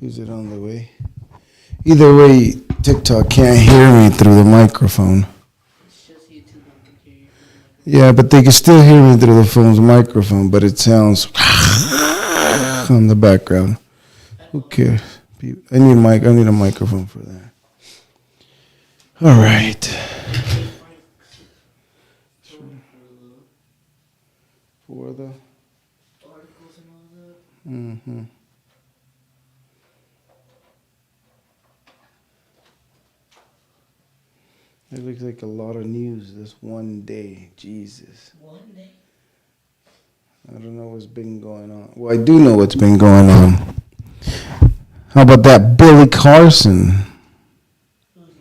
Is it on the way? Either way, TikTok can't hear me through the microphone. It's just YouTube that can hear you. Yeah, but they can still hear me through the phone's microphone, but it sounds on the background. Who cares? I need a microphone for that. All right. For the Articles and all that. mm-hmm. It looks like a lot of news this one day. Jesus. One day? I don't know what's been going on. Well, I do know what's been going on. How about that Billy Carson? Who's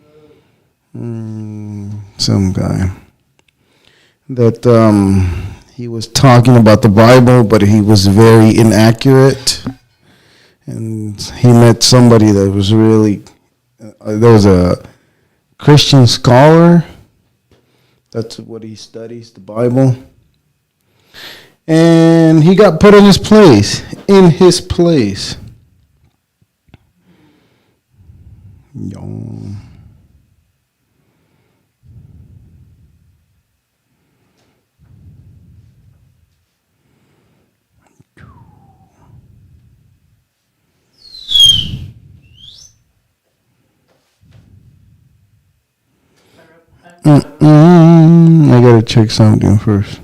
that? Some guy. That he was talking about the Bible, but he was very inaccurate. And he met somebody that was really, there was a Christian scholar. That's what he studies, the Bible. And he got put in his place. In his place. Yo. I gotta check something first.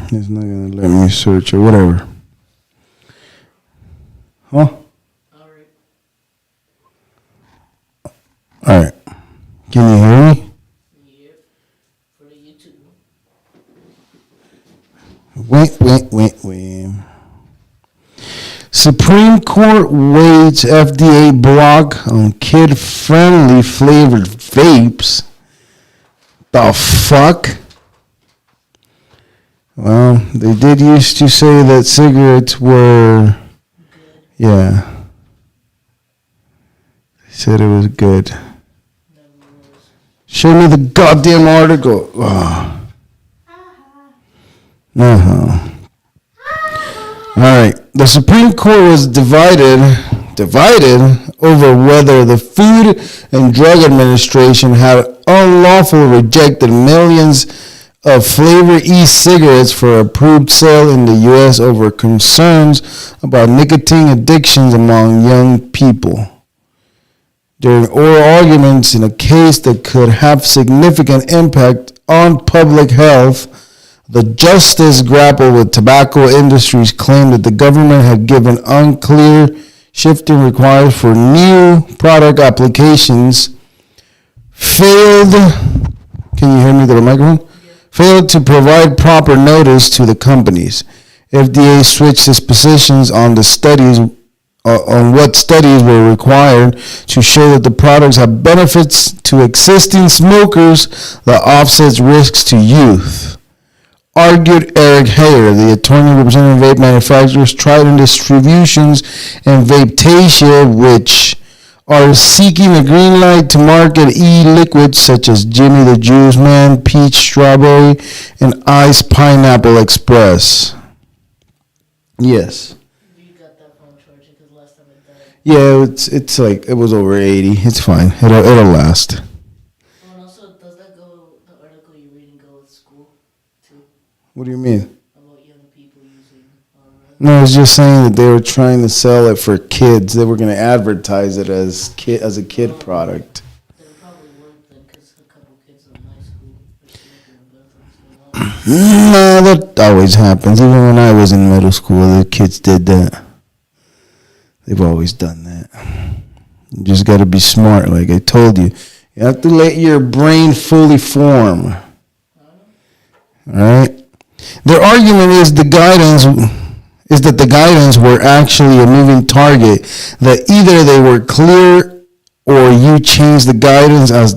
It's not gonna let me search or whatever. Huh? Alright. Can you hear me? Yep. For the YouTube. Wait. Supreme Court weighs FDA block on kid-friendly flavored vapes. The fuck? Well, they did used to say that cigarettes were Good. Yeah. They said it was good. Never was. Show me the goddamn article. All right. The Supreme Court was divided over whether the Food and Drug Administration had unlawfully rejected millions of flavor e-cigarettes for approved sale in the U.S. over concerns about nicotine addictions among young people. During oral arguments in a case that could have significant impact on public health, the justice grappled with tobacco industry's claim that the government had given unclear shifting requirements for new product applications, failed to provide proper notice to the companies. FDA switched its positions on the studies on what studies were required to show that the products have benefits to existing smokers that offsets risks to youth. Argued Eric Hayer, the attorney representing vape manufacturers, Trident Distributions, and Vapetasia, which are seeking a green light to market e-liquids such as Jimmy the Juice Man, Peach Strawberry, and Ice Pineapple Express. Yes. You got that phone charging because last time it died. Yeah, it's like it was over 80. It's fine. It'll last. Oh, and also, does that go, the article you're reading, go with school too? What do you mean? About young people using No, I was just saying that they were trying to sell it for kids. They were going to advertise it as a kid product. They probably weren't then because a couple kids in high school are smoking in bathrooms. No, that always happens. Even when I was in middle school, the kids did that. They've always done that. You just got to be smart, like I told you. You have to let your brain fully form. All right? Their argument is that the guidance were actually a moving target, that either they were clear or you changed the guidance as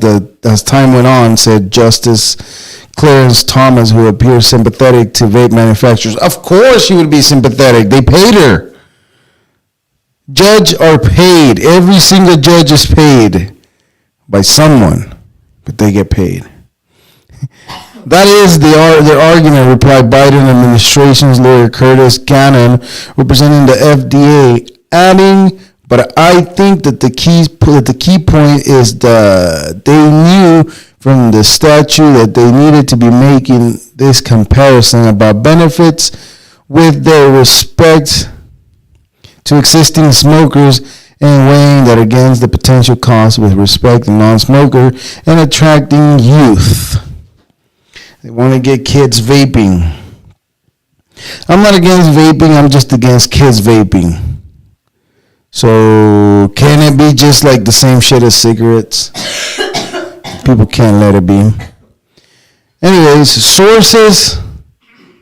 time went on, said Justice Clarence Thomas, who appears sympathetic to vape manufacturers. Of course she would be sympathetic. They paid her. Judges are paid. Every single judge is paid by someone, but they get paid. That is their argument, replied Biden administration's lawyer Curtis Gannon, representing the FDA, adding, but I think that the key point is that they knew from the statute that they needed to be making this comparison about benefits with their respect to existing smokers and weighing that against the potential costs with respect to non-smoker and attracting youth. They want to get kids vaping. I'm not against vaping, I'm just against kids vaping. So, can it be just like the same shit as cigarettes? People can't let it be. Anyways, sources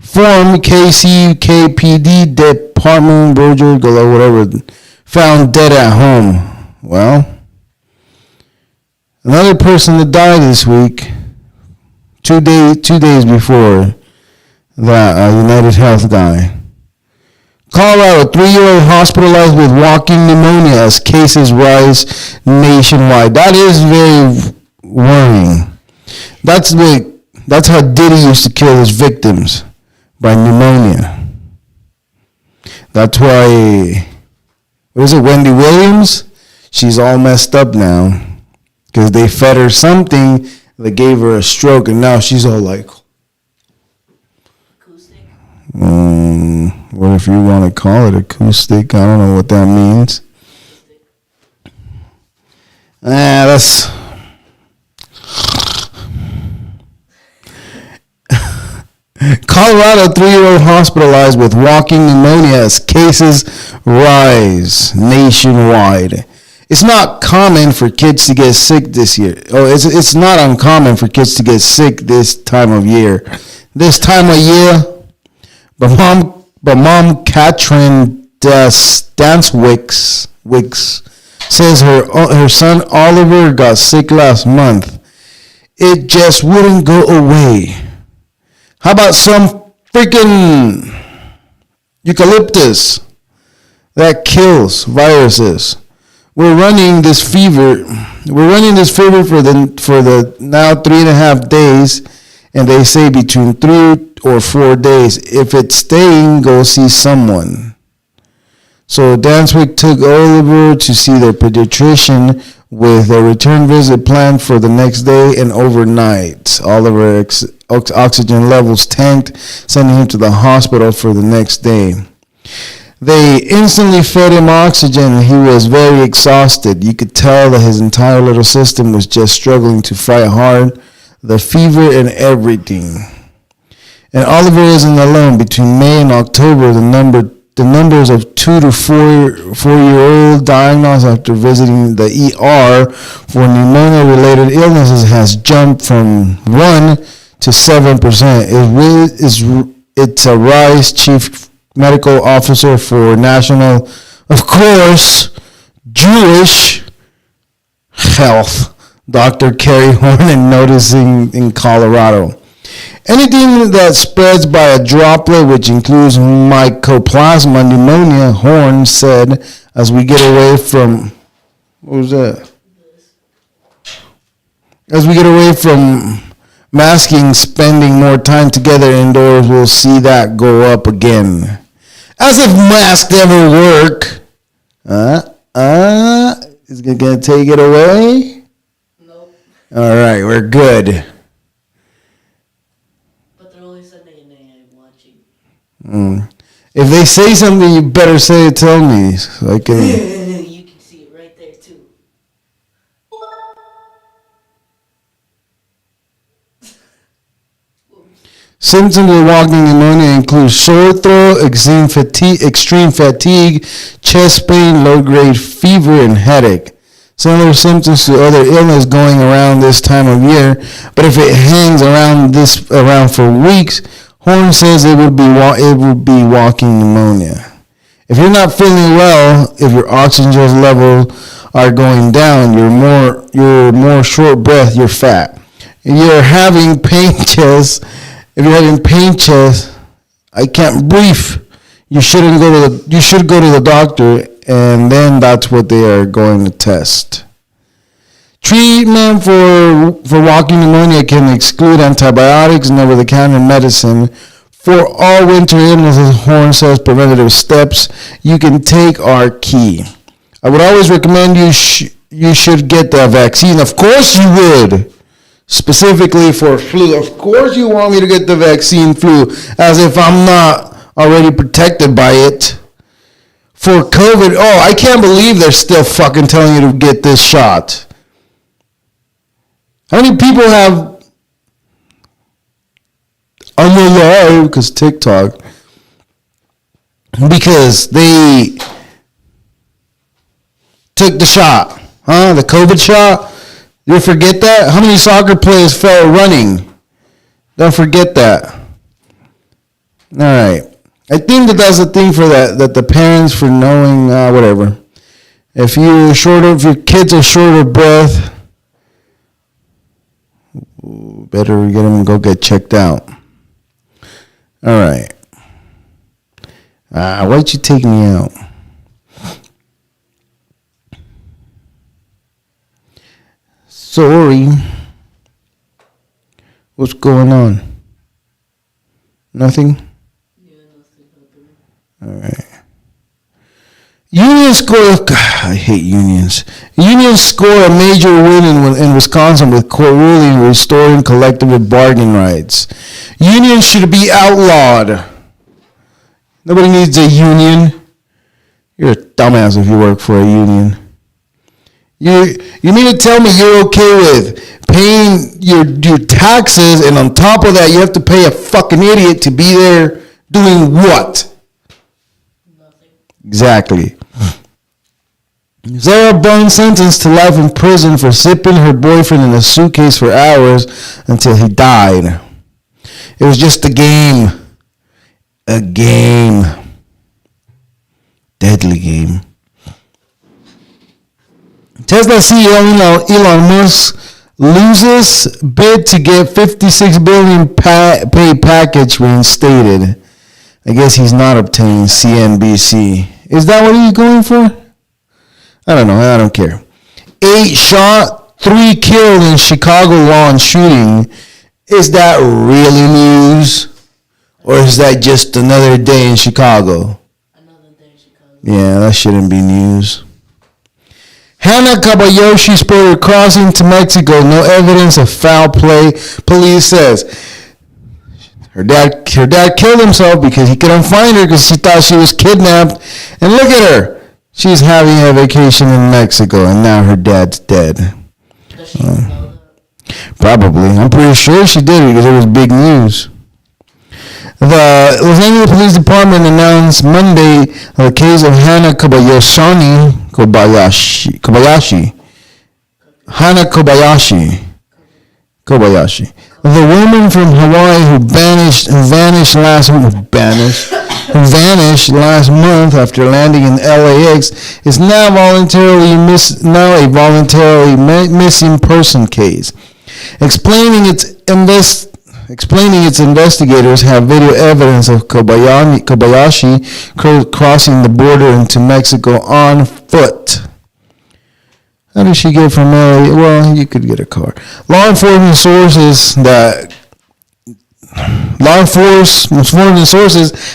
from KCKPD Department, Roger, whatever, found dead at home. Well, another person that died this week, 2 days before that United Health guy. Colorado, 3-year-old hospitalized with walking pneumonia as cases rise nationwide. That is very worrying. That's how Diddy used to kill his victims, by pneumonia. That's why, what is it, Wendy Williams? She's all messed up now because they fed her something that gave her a stroke, and now she's all like, Acoustic? what if you want to call it acoustic? I don't know what that means. That's... Colorado, 3-year-old hospitalized with walking pneumonia as cases rise nationwide. It's not common for kids to get sick this year. It's not uncommon for kids to get sick this time of year. This time of year, but mom Katrin Dancewicks says her son Oliver got sick last month. It just wouldn't go away. How about some freaking eucalyptus that kills viruses? We're running this fever for the now 3.5 days, and they say between 3 or 4 days. If it's staying, go see someone. So Danswick took Oliver to see their pediatrician with a return visit planned for the next day and overnight. Oliver's oxygen levels tanked, sending him to the hospital for the next day. They instantly fed him oxygen. He was very exhausted. You could tell that his entire little system was just struggling to fight hard, the fever and everything. And Oliver isn't alone. Between May and October, the numbers of 2 to 4-year-old diagnosed after visiting the ER for pneumonia-related illnesses has jumped from 1 to 7%. It's a rise, Chief Medical Officer for National, of course, Jewish Health, Dr. Kerry Hornan, noticing in Colorado. Anything that spreads by a droplet, which includes Mycoplasma pneumonia, Horn said, as we get away from, As we get away from masking, spending more time together indoors, we'll see that go up again. As if masks ever work. Is it going to take it away? Nope. All right, we're good. But they're only sending an AI watching. If they say something, you better say it, tell me. So I can... You can see it right there, too. Symptoms of walking pneumonia include sore throat, extreme fatigue, chest pain, low-grade fever, and headache. Similar symptoms to other illness going around this time of year, but if it hangs around for weeks, Horn says it would be walking pneumonia. If you're not feeling well, if your oxygen levels are going down, you're more short breath, you're fat. you're having pain chest, if you're having pain chest, I can't breathe. You should go to the doctor, and then that's what they are going to test. Treatment for walking pneumonia can exclude antibiotics and over-the-counter medicine. For all winter illnesses, Horn says preventative steps you can take are key. I would always recommend you should get the vaccine. Of course you would. Specifically for flu. Of course you want me to get the vaccine flu, as if I'm not already protected by it. For COVID, I can't believe they're still fucking telling you to get this shot. How many people have, on the live, because TikTok, because they took the shot, the COVID shot? You forget that? How many soccer players fell running? Don't forget that. All right. I think that's the thing for that the parents, for knowing, whatever. If your kids are short of breath, better get them and go get checked out. All right. Why'd you take me out? Sorry. What's going on? Nothing? Yeah, nothing happening. All right. Unions score. I hate unions. Unions score a major win in Wisconsin with court ruling restoring collective bargaining rights. Unions should be outlawed. Nobody needs a union. You're a dumbass if you work for a union. You mean to tell me you're okay with paying your taxes, and on top of that you have to pay a fucking idiot to be there doing what? Nothing. Exactly. Sarah Bone sentenced to life in prison for zipping her boyfriend in a suitcase for hours until he died. It was just a game. A game. Deadly game. Tesla CEO Elon Musk loses bid to get $56 billion pay package reinstated. I guess he's not obtaining CNBC. Is that what he's going for? I don't know. I don't care. 8 shot, 3 killed in Chicago lawn shooting. Is that really news? Or is that just another day in Chicago? Another day in Chicago. Yeah, that shouldn't be news. Hannah Kobayashi spotted her crossing to Mexico. No evidence of foul play, police says. Her dad killed himself because he couldn't find her because she thought she was kidnapped. And look at her. She's having a vacation in Mexico, and now her dad's dead. Does she know that? Probably. I'm pretty sure she did because it was big news. The Los Angeles Police Department announced Monday the case of Hannah Kobayashi. Hannah Kobayashi. The woman from Hawaii who vanished last month after landing in LAX is now a voluntarily missing person case. Explaining its investigators have video evidence of Kobayashi crossing the border into Mexico on foot. How did she get from LA? Well, you could get a car. Law enforcement sources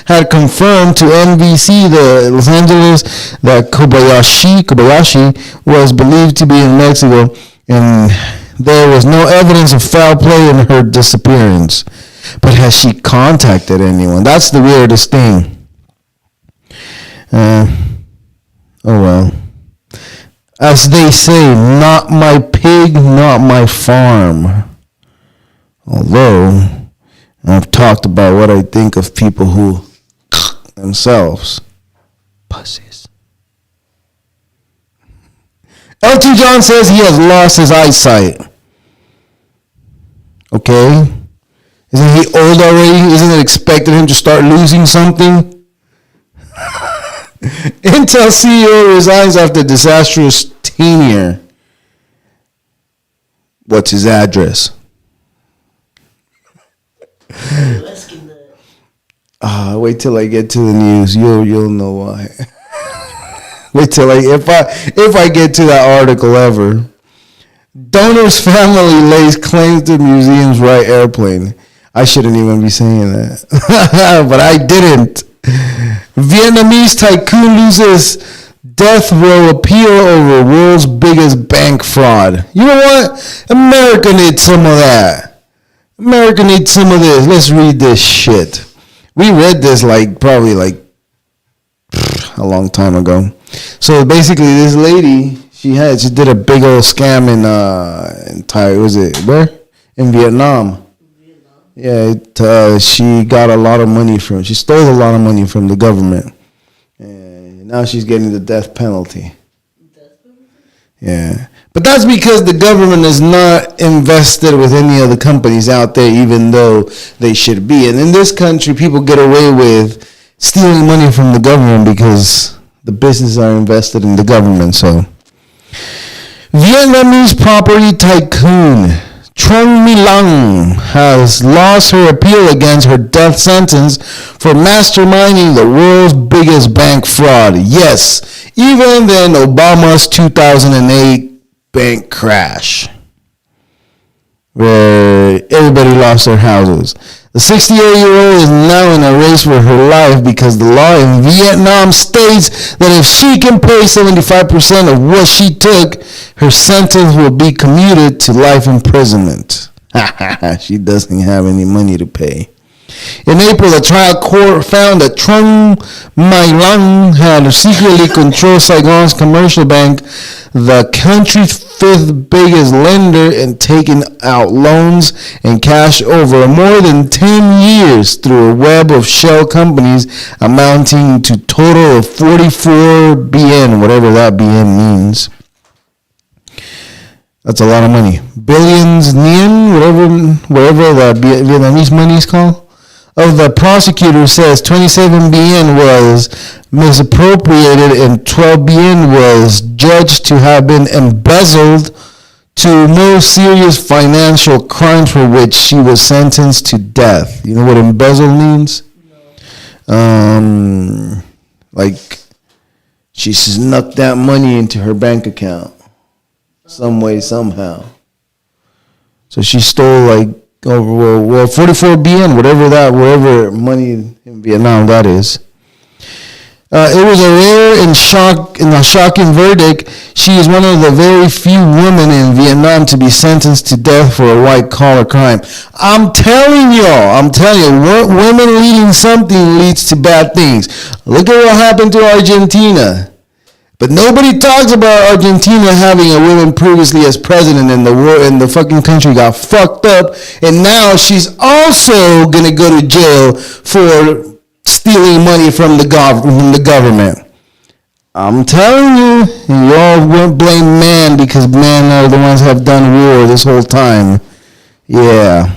had confirmed to NBC the Los Angeles that Kobayashi was believed to be in Mexico, and there was no evidence of foul play in her disappearance. But has she contacted anyone? That's the weirdest thing. Oh well. As they say, not my pig, not my farm. Although, I've talked about what I think of people who themselves. Pussies. Elton John says he has lost his eyesight. Okay? Isn't he old already? Isn't it expected him to start losing something? Intel CEO resigns after disastrous tenure. What's his address? You asking that? Wait till I get to the news. You'll know why. Wait till if I get to that article ever. Donor's family lays claims to museum's right airplane. I shouldn't even be saying that, but I didn't. Vietnamese tycoon loses death row appeal over world's biggest bank fraud. You know what? America needs some of that. America needs some of this. Let's read this shit. We read this probably a long time ago. So basically, this lady, she did a big old scam in Vietnam. Yeah, she got a lot of money she stole a lot of money from the government, and now she's getting the death penalty. Yeah, but that's because the government is not invested with any of the companies out there, even though they should be. And in this country, people get away with stealing money from the government because the businesses are invested in the government. So, Vietnamese property tycoon Trung My Lang has lost her appeal against her death sentence for masterminding the world's biggest bank fraud. Yes, even than Obama's 2008 bank crash, where everybody lost their houses. The 68-year-old is now in a race for her life because the law in Vietnam states that if she can pay 75% of what she took, her sentence will be commuted to life imprisonment. She doesn't have any money to pay. In April, the trial court found that Trung My Lang had secretly controlled Saigon's commercial bank, the country's fifth biggest lender, and taken out loans and cash over more than 10 years through a web of shell companies amounting to total of 44 BN, whatever that BN means. That's a lot of money. Billions Nguyen, whatever the Vietnamese money is called. Of the prosecutor says 27 BN was misappropriated and 12 BN was judged to have been embezzled to no serious financial crimes for which she was sentenced to death. You know what embezzle means? No. Like she snuck that money into her bank account some way, somehow. So she stole 44 BN, whatever money in Vietnam that is. It was a rare and shocking verdict. She is one of the very few women in Vietnam to be sentenced to death for a white-collar crime. I'm telling you, women leading something leads to bad things. Look at what happened to Argentina. But nobody talks about Argentina having a woman previously as president, and the fucking country got fucked up, and now she's also gonna go to jail for stealing money from the government. I'm telling you, you all won't blame man because men are the ones who have done war this whole time. Yeah.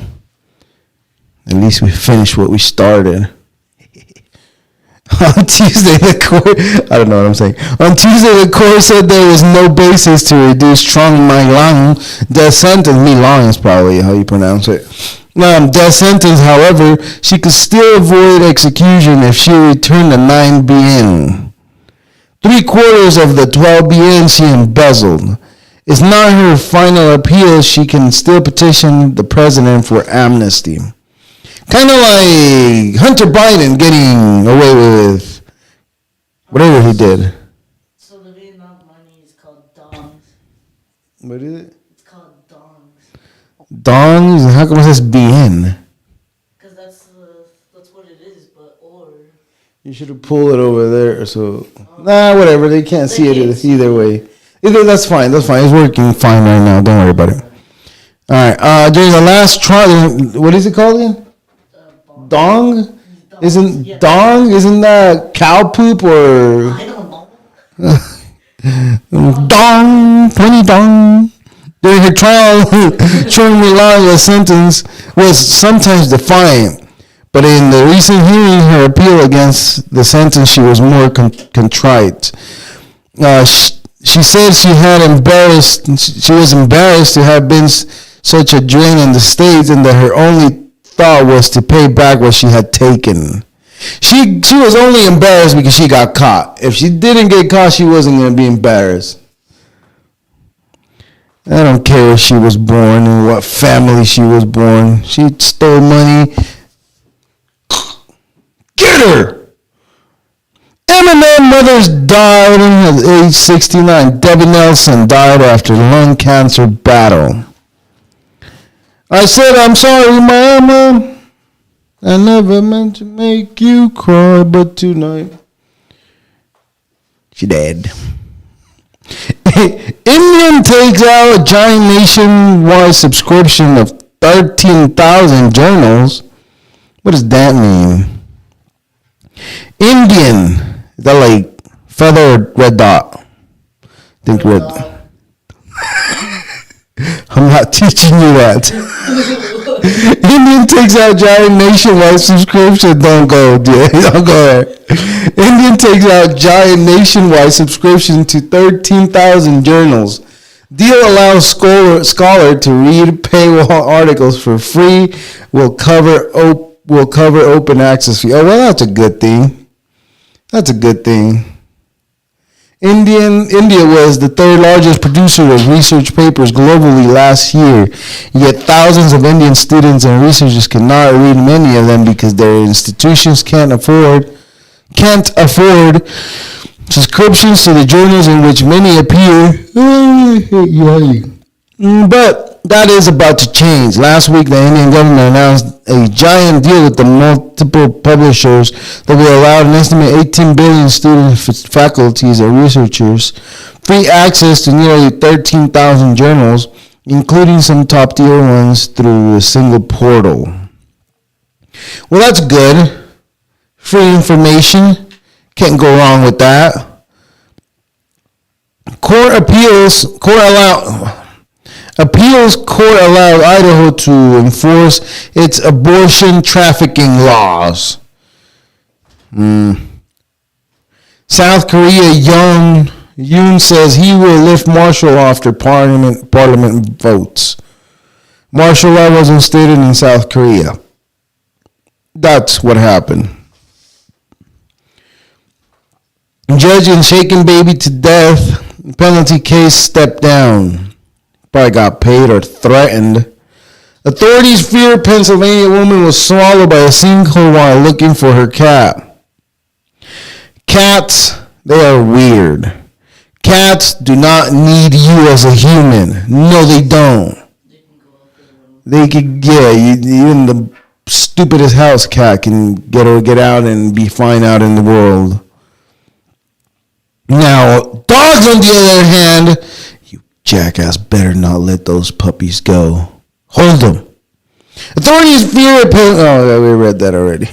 At least we finished what we started. On Tuesday, the court, I don't know what I'm saying. On Tuesday, the court said there was no basis to reduce Trung My Lang death sentence. My Lang is probably how you pronounce it. Death sentence, however, she could still avoid execution if she returned the 9 BN. 3/4 of the 12 BN she embezzled. It's not her final appeal. She can still petition the president for amnesty. Kind of like Hunter Biden getting away with whatever he did. So the Vietnam money is called dongs. What is it? It's called dongs. Dongs? How come it says BN? Because that's what it is, but or. You should have pulled it over there. So whatever. They can't see it either way. That's fine. It's working fine right now. Don't worry about it. All right. During the last trial, what is it called again? Dong? Isn't that cow poop or? I don't know. Dong, plenty dong. During her trial, Trung My Lang's sentence was sometimes defiant, but in the recent hearing, her appeal against the sentence, she was more contrite. She said she was embarrassed to have been such a drain on the States, and that her only thought was to pay back what she had taken. She was only embarrassed because she got caught. If she didn't get caught, she wasn't going to be embarrassed. I don't care where she was born and what family she was born. She stole money. Get her! Eminem mothers died at age 69. Debbie Nelson died after lung cancer battle. I said, I'm sorry, Mama. I never meant to make you cry, but tonight she dead. Indian takes out a giant nationwide subscription of 13,000 journals. What does that mean? Indian. Is that like feather or red dot? I think red. I'm not teaching you that. Indian takes out giant nationwide subscription. Don't go, dude. Don't go there. Indian takes out giant nationwide subscription to 13,000 journals. Deal allows scholar to read paywall articles for free. Will cover open access fee. Oh, well, that's a good thing. That's a good thing. India was the third largest producer of research papers globally last year, yet thousands of Indian students and researchers cannot read many of them because their institutions can't afford subscriptions to the journals in which many appear. But that is about to change. Last week, the Indian government announced a giant deal with the multiple publishers that will allow an estimated 18 billion students, faculties, and researchers free access to nearly 13,000 journals, including some top-tier ones through a single portal. Well, that's good. Free information. Can't go wrong with that. Appeals court allowed Idaho to enforce its abortion trafficking laws. South Korea Yoon says he will lift martial law after parliament votes. Martial law was instated in South Korea. That's what happened. Judge in shaking baby to death. Penalty case stepped down. Probably got paid or threatened. Authorities fear a Pennsylvania woman was swallowed by a sinkhole while looking for her cat. Cats, they are weird. Cats do not need you as a human. No, they don't. They could, even the stupidest house cat can get out and be fine out in the world. Now, dogs, on the other hand, you jackass better not let those puppies go. Hold them. Authorities fear we read that already.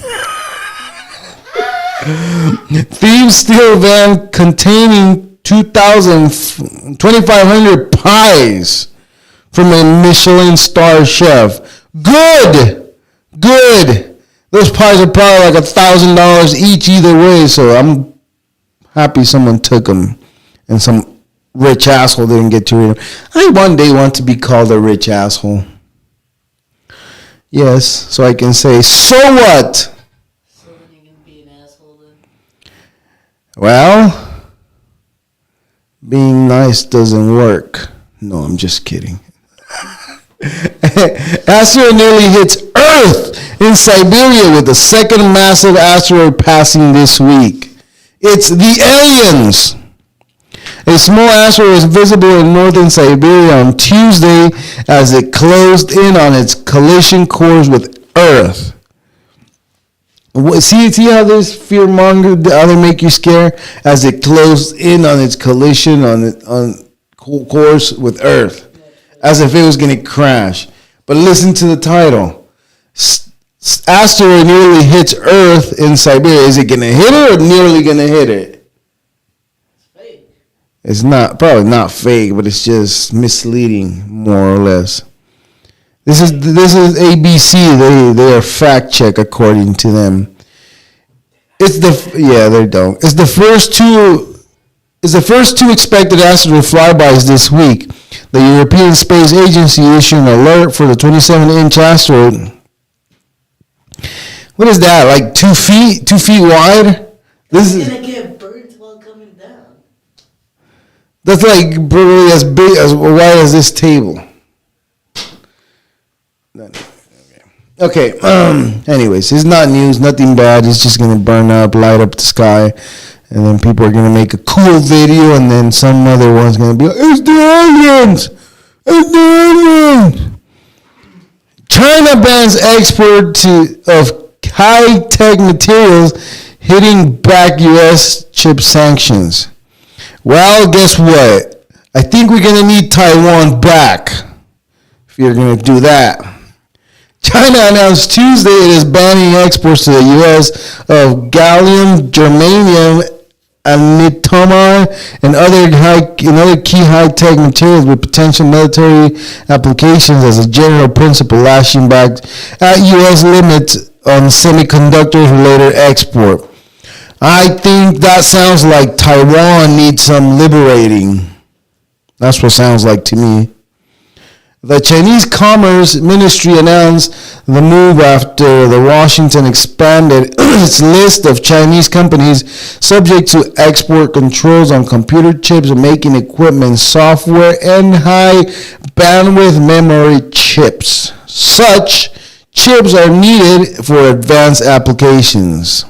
Thieves steal van containing 2,500 pies from a Michelin star chef. Good. Those pies are probably like $1,000 each either way, so I'm happy someone took them and some rich asshole didn't get to read them. I one day want to be called a rich asshole. Yes, so I can say, so what? So then you can be an asshole then? Well, being nice doesn't work. No, I'm just kidding. Asteroid nearly hits Earth in Siberia with the second massive asteroid passing this week. It's the aliens. A small asteroid was visible in northern Siberia on Tuesday as it closed in on its collision course with Earth. See how this fear-monger, how they make you scare? As it closed in on its collision on course with Earth. As if it was going to crash. But listen to the title. Asteroid nearly hits Earth in Siberia. Is it going to hit it or nearly going to hit it? It's not, probably not fake, but it's just misleading, more or less. This is ABC. They are fact check according to them. They don't. It's the first two expected asteroid flybys this week. The European Space Agency issued an alert for the 27-inch asteroid What is that? Like 2 feet? 2 feet wide? This It's is gonna get burnt while coming down. that's like probably as big as wide as this table. Okay. Anyways, it's not news. Nothing bad. It's just gonna burn up, light up the sky, and then people are gonna make a cool video, and then some other one's gonna be like, "It's the aliens! It's the aliens!" China bans export of high-tech materials, hitting back U.S. chip sanctions. Well, guess what? I think we're gonna need Taiwan back if you're gonna do that. China announced Tuesday it is banning exports to the U.S. of gallium, germanium, aluminum, and other key high-tech materials with potential military applications as a general principle, lashing back at U.S. limits on semiconductors-related export. I think that sounds like Taiwan needs some liberating. That's what sounds like to me. The Chinese Commerce Ministry announced the move after the Washington expanded its list of Chinese companies subject to export controls on computer chips, making equipment, software, and high bandwidth memory chips. Such chips are needed for advanced applications.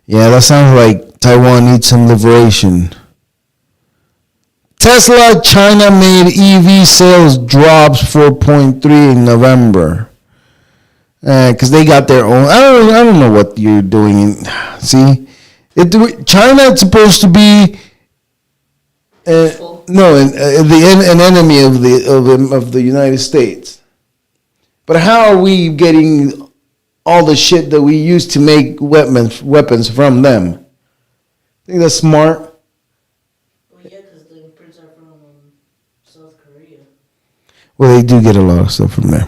Yeah, that sounds like Taiwan needs some liberation. Tesla China-made EV sales drops 4.3 in November. Because they got their own. I don't know what you're doing. See, China is supposed to be an enemy of the United States. But how are we getting all the shit that we used to make weapons from them? I think that's smart. Well, yeah, because the imprints are from South Korea. Well, they do get a lot of stuff from there.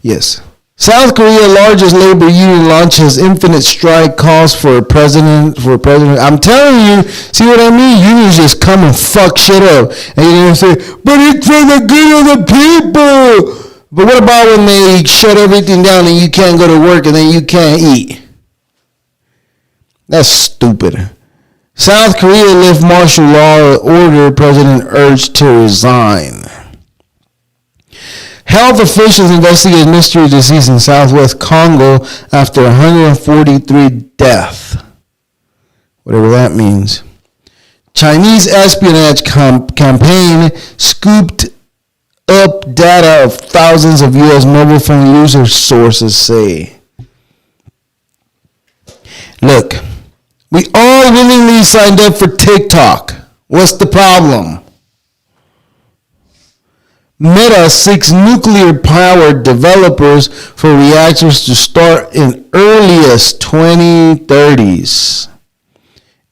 Yes. South Korea largest labor union launches infinite strike calls for president. I'm telling you, see what I mean? Unions just come and fuck shit up. And you're going to say, but it's for the good of the people. But what about when they shut everything down and you can't go to work and then you can't eat? That's stupid. South Korea lift martial law order, president urged to resign. Health officials investigate mystery disease in southwest Congo after 143 deaths. Whatever that means. Chinese espionage campaign scooped up data of thousands of U.S. mobile phone users, sources say. Look, we all willingly signed up for TikTok. What's the problem? Meta seeks nuclear-powered developers for reactors to start in earliest 2030s.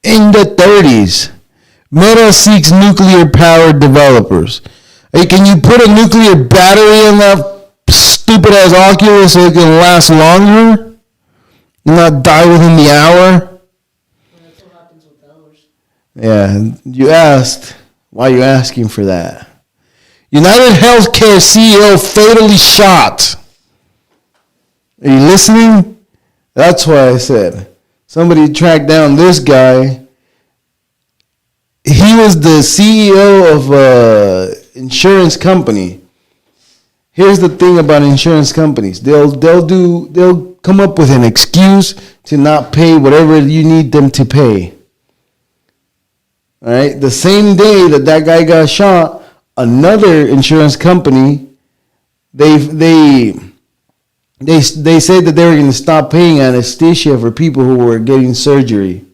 In the 30s, Meta seeks nuclear-powered developers. Hey, can you put a nuclear battery in that stupid-ass Oculus so it can last longer and not die within the hour? That's what happens with ours. Yeah, you asked. Why are you asking for that? United Healthcare CEO fatally shot. Are you listening? That's what I said. Somebody tracked down this guy. He was the CEO of an insurance company. Here's the thing about insurance companies. They'll come up with an excuse to not pay whatever you need them to pay. All right? The same day that guy got shot, another insurance company, they said that they were going to stop paying anesthesia for people who were getting surgery.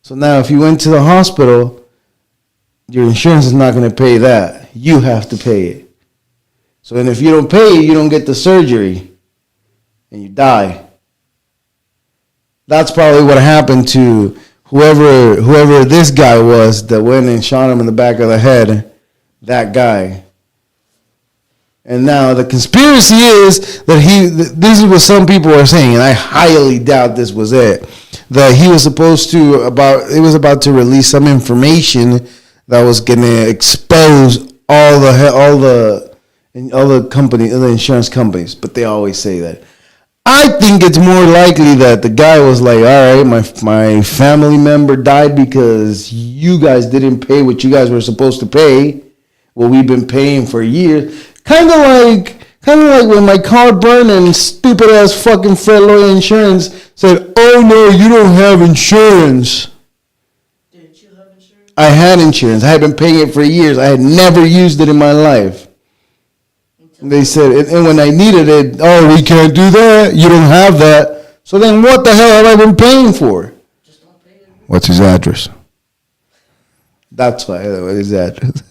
So now if you went to the hospital, your insurance is not going to pay that. You have to pay it. So and if you don't pay it, you don't get the surgery and you die. That's probably what happened to whoever this guy was that went and shot him in the back of the head. That guy. And now the conspiracy is that this is what some people are saying, and I highly doubt this was it, that he was about to release some information that was going to expose all the insurance companies, but they always say that. I think it's more likely that the guy was like, all right, my family member died because you guys didn't pay what you guys were supposed to pay, what we've been paying for years. Kind of like when my car burned and stupid ass fucking Fred Lloyd Insurance said, oh no, you don't have insurance. Didn't you have insurance? I had insurance. I had been paying it for years. I had never used it in my life. They said, and when I needed it, oh, we can't do that. You don't have that. So then what the hell have I been paying for? Just don't pay it. What's his address? That's why. What his address?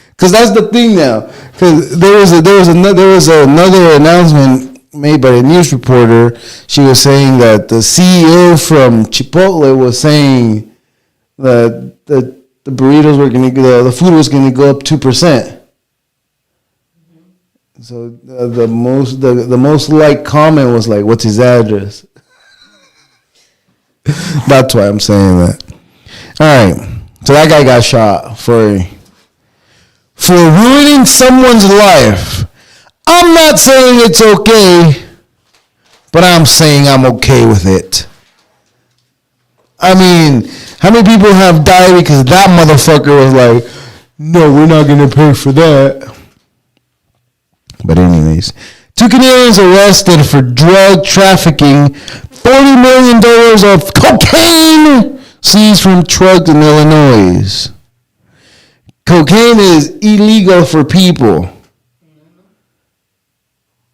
Because that's the thing now. Because there was another announcement made by a news reporter. She was saying that the CEO from Chipotle was saying that the burritos were going to, the food was going to go up 2%. So the most liked comment was like, "What's his address?" That's why I'm saying that. All right, so that guy got shot for ruining someone's life. I'm not saying it's okay, but I'm saying I'm okay with it. I mean, how many people have died because that motherfucker was like, "No, we're not gonna pay for that." But anyways, 2 Canadians arrested for drug trafficking. $40 million of cocaine seized from trucks in Illinois. Cocaine is illegal for people.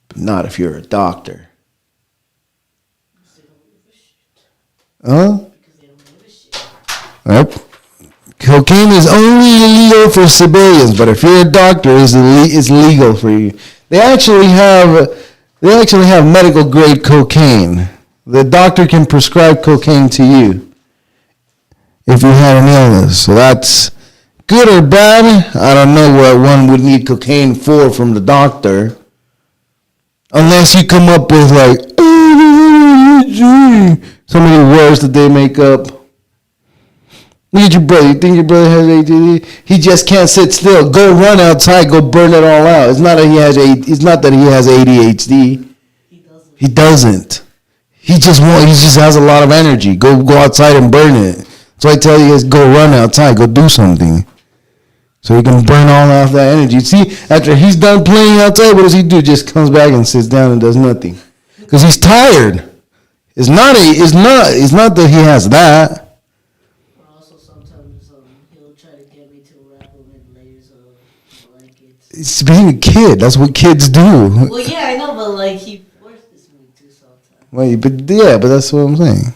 But not if you're a doctor. Huh? Yep. Cocaine is only illegal for civilians, but if you're a doctor, it's legal for you. They actually have medical grade cocaine. The doctor can prescribe cocaine to you if you had an illness. So that's good or bad. I don't know what one would need cocaine for from the doctor, unless you come up with like so many words that they make up. Look at your brother. You think your brother has ADD? He just can't sit still. Go run outside. Go burn it all out. It's not that he has ADHD. He doesn't. He just has a lot of energy. Go outside and burn it. So I tell you guys, go run outside. Go do something. So he can burn all off that energy. See, after he's done playing outside, what does he do? Just comes back and sits down and does nothing. Because he's tired. It's not that he has that. He'll try to get me to wrap him in layers of blankets. It's being a kid. That's what kids do. Well, yeah, I know, but like he forces me to sometimes. Wait, but that's what I'm saying.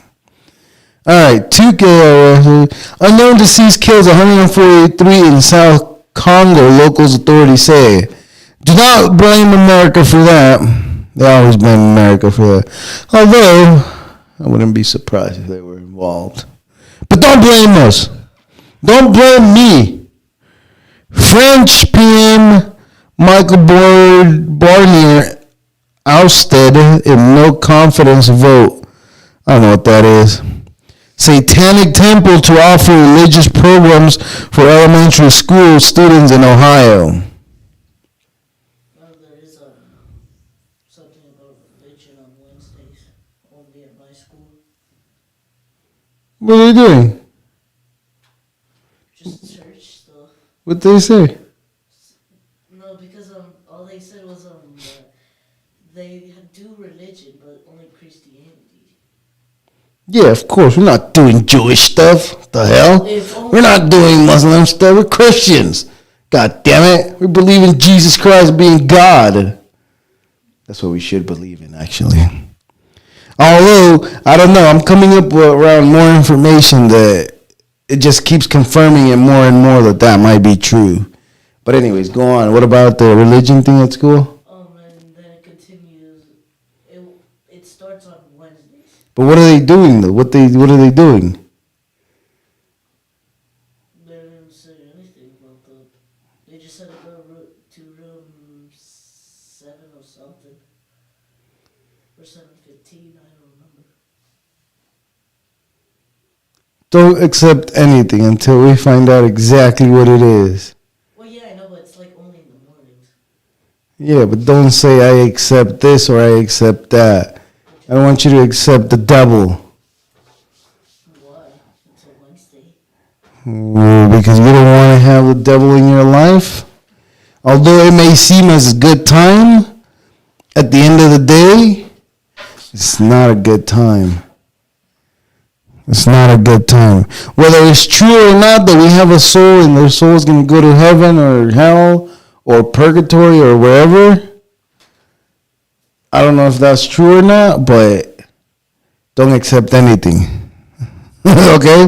All right, 2K unknown deceased kills 143 in South Congo. Locals authorities say. Do not blame America for that. They always blame America for that. Although I wouldn't be surprised if they were involved. But don't blame us. Don't blame me. French PM Michael Barnier ousted in no confidence vote. I don't know what that is. Satanic temple to offer religious programs for elementary school students in Ohio. Well, there is something about religion on Wednesdays, only at my school. What are they doing? Just church stuff. What they say? No, because all they said was that they do religion, but only Christianity. Yeah, of course. We're not doing Jewish stuff. The hell? We're not doing Muslim stuff. We're Christians. God damn it. We believe in Jesus Christ being God. That's what we should believe in, actually. Although, I don't know. I'm coming up around more information that it just keeps confirming it more and more that might be true. But anyways, go on. What about the religion thing at school? And then it continues. It starts on Wednesdays. But what are they doing though? What are they doing? They didn't say anything about that. They just said to go to room 7 or something. Or 7:15, I don't remember. Don't accept anything until we find out exactly what it is. Well, yeah, I know, but it's like only in the mornings. Yeah, but don't say I accept this or I accept that. I don't want you to accept the devil. Why? Until Wednesday. Because you don't want to have the devil in your life. Although it may seem as a good time, at the end of the day, it's not a good time. It's not a good time. Whether it's true or not that we have a soul and their soul is going to go to heaven or hell or purgatory or wherever, I don't know if that's true or not, but don't accept anything. Okay?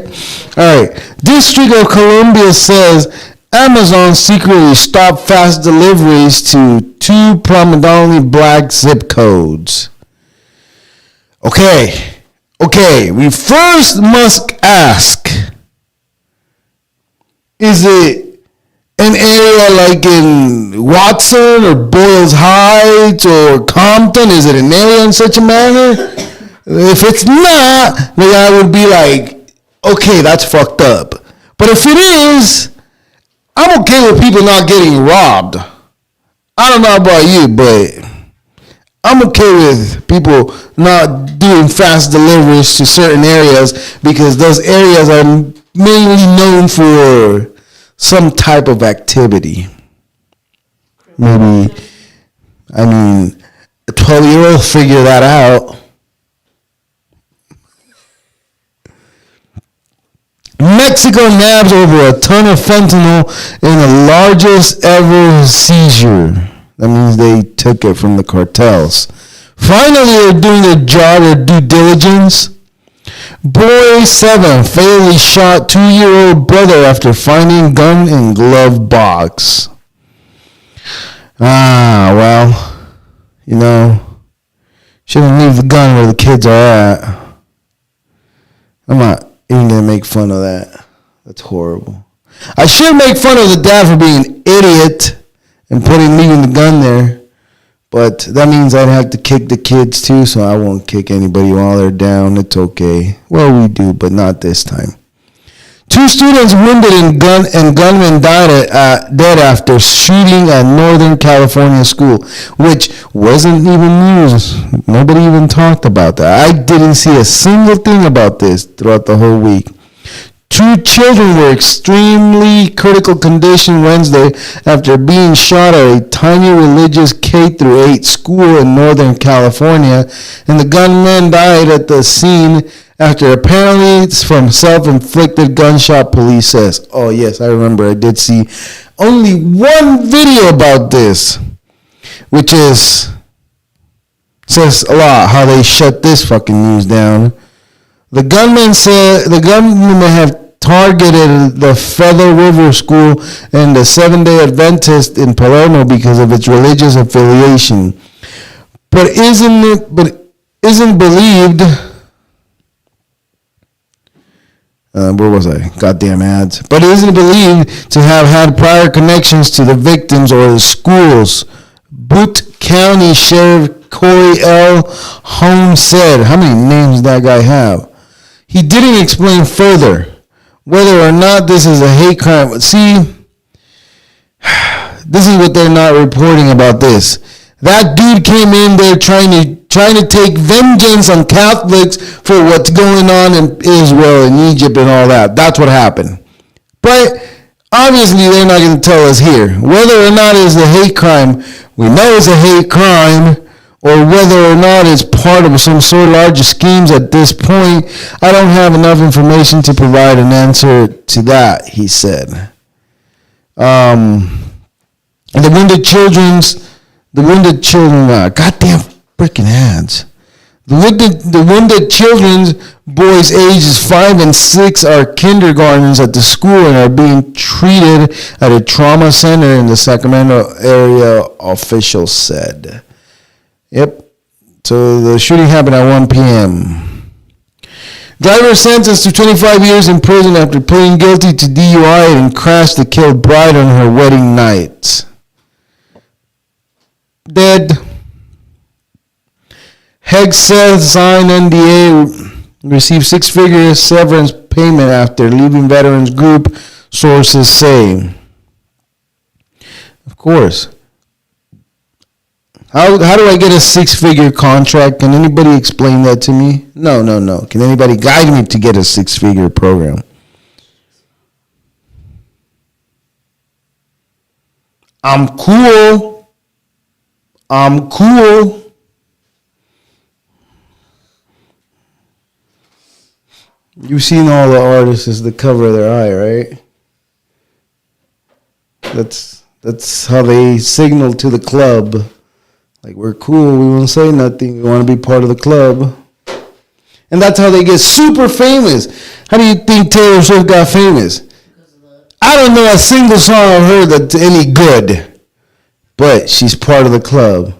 All right. District of Columbia says Amazon secretly stopped fast deliveries to 2 predominantly black zip codes. Okay, we first must ask, is it an area like in Watson or Boyles Heights or Compton? Is it an area in such a manner? If it's not, then I would be like, okay, that's fucked up. But if it is, I'm okay with people not getting robbed. I don't know about you, but I'm okay with people not doing fast deliveries to certain areas because those areas are mainly known for some type of activity. Maybe, a 12-year-old figure that out. Mexico nabs over a ton of fentanyl in the largest ever seizure. That means they took it from the cartels. Finally, they're doing their job, their due diligence. Boy 7 fatally shot 2-year-old brother after finding gun in glove box. Well, shouldn't leave the gun where the kids are at. I'm not even going to make fun of that. That's horrible. I should make fun of the dad for being an idiot and leaving the gun there. But that means I'd have to kick the kids too, so I won't kick anybody while they're down. It's okay. Well, we do, but not this time. 2 students wounded and gunman died dead after shooting at Northern California school, which wasn't even news. Nobody even talked about that. I didn't see a single thing about this throughout the whole week. 2 children were extremely critical condition Wednesday after being shot at a tiny religious K-8 school in Northern California, and the gunman died at the scene after apparently it's from self-inflicted gunshot, police says. Oh yes, I remember. I did see only one video about this, which says a lot how they shut this fucking news down. The gunman have targeted the Feather River School and the Seventh-day Adventist in Palermo because of its religious affiliation, but isn't believed. Where was I? Goddamn ads. But it isn't believed to have had prior connections to the victims or the schools. Butte County Sheriff Corey L. Holmes said. How many names does that guy have? He didn't explain further whether or not this is a hate crime. See, this is what they're not reporting about this. That dude came in there trying to take vengeance on Catholics for what's going on in Israel and Egypt and all that. That's what happened. But obviously they're not going to tell us here. Whether or not it's a hate crime, we know it's a hate crime, or whether or not it's part of some sort of larger schemes at this point, I don't have enough information to provide an answer to that, he said. The wounded children, goddamn freaking ads. The wounded children's boys ages 5 and 6 are kindergartners at the school and are being treated at a trauma center in the Sacramento area, officials said. Yep. So the shooting happened at 1 p.m. Driver sentenced to 25 years in prison after pleading guilty to DUI and crash that killed bride on her wedding night. Dead. Hegseth signed NDA, received 6-figure severance payment after leaving veterans group, sources say. Of course. How do I get a 6-figure contract? Can anybody explain that to me? No. Can anybody guide me to get a 6-figure program? I'm cool. You've seen all the artists as the cover of their eye, right? That's how they signal to the club. Like, we're cool, we won't say nothing, we want to be part of the club. And that's how they get super famous. How do you think Taylor Swift got famous? I don't know a single song of her that's any good, but she's part of the club.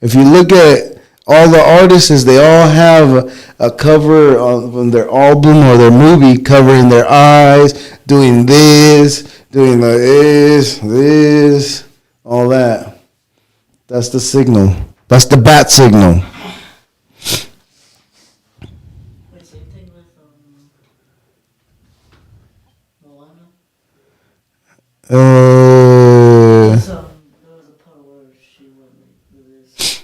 If you look at all the artists, they all have a cover on their album or their movie covering their eyes, doing this, doing this, all that. That's the signal. That's the bat signal. Wait, same thing with Moana? There was a part where she went like this.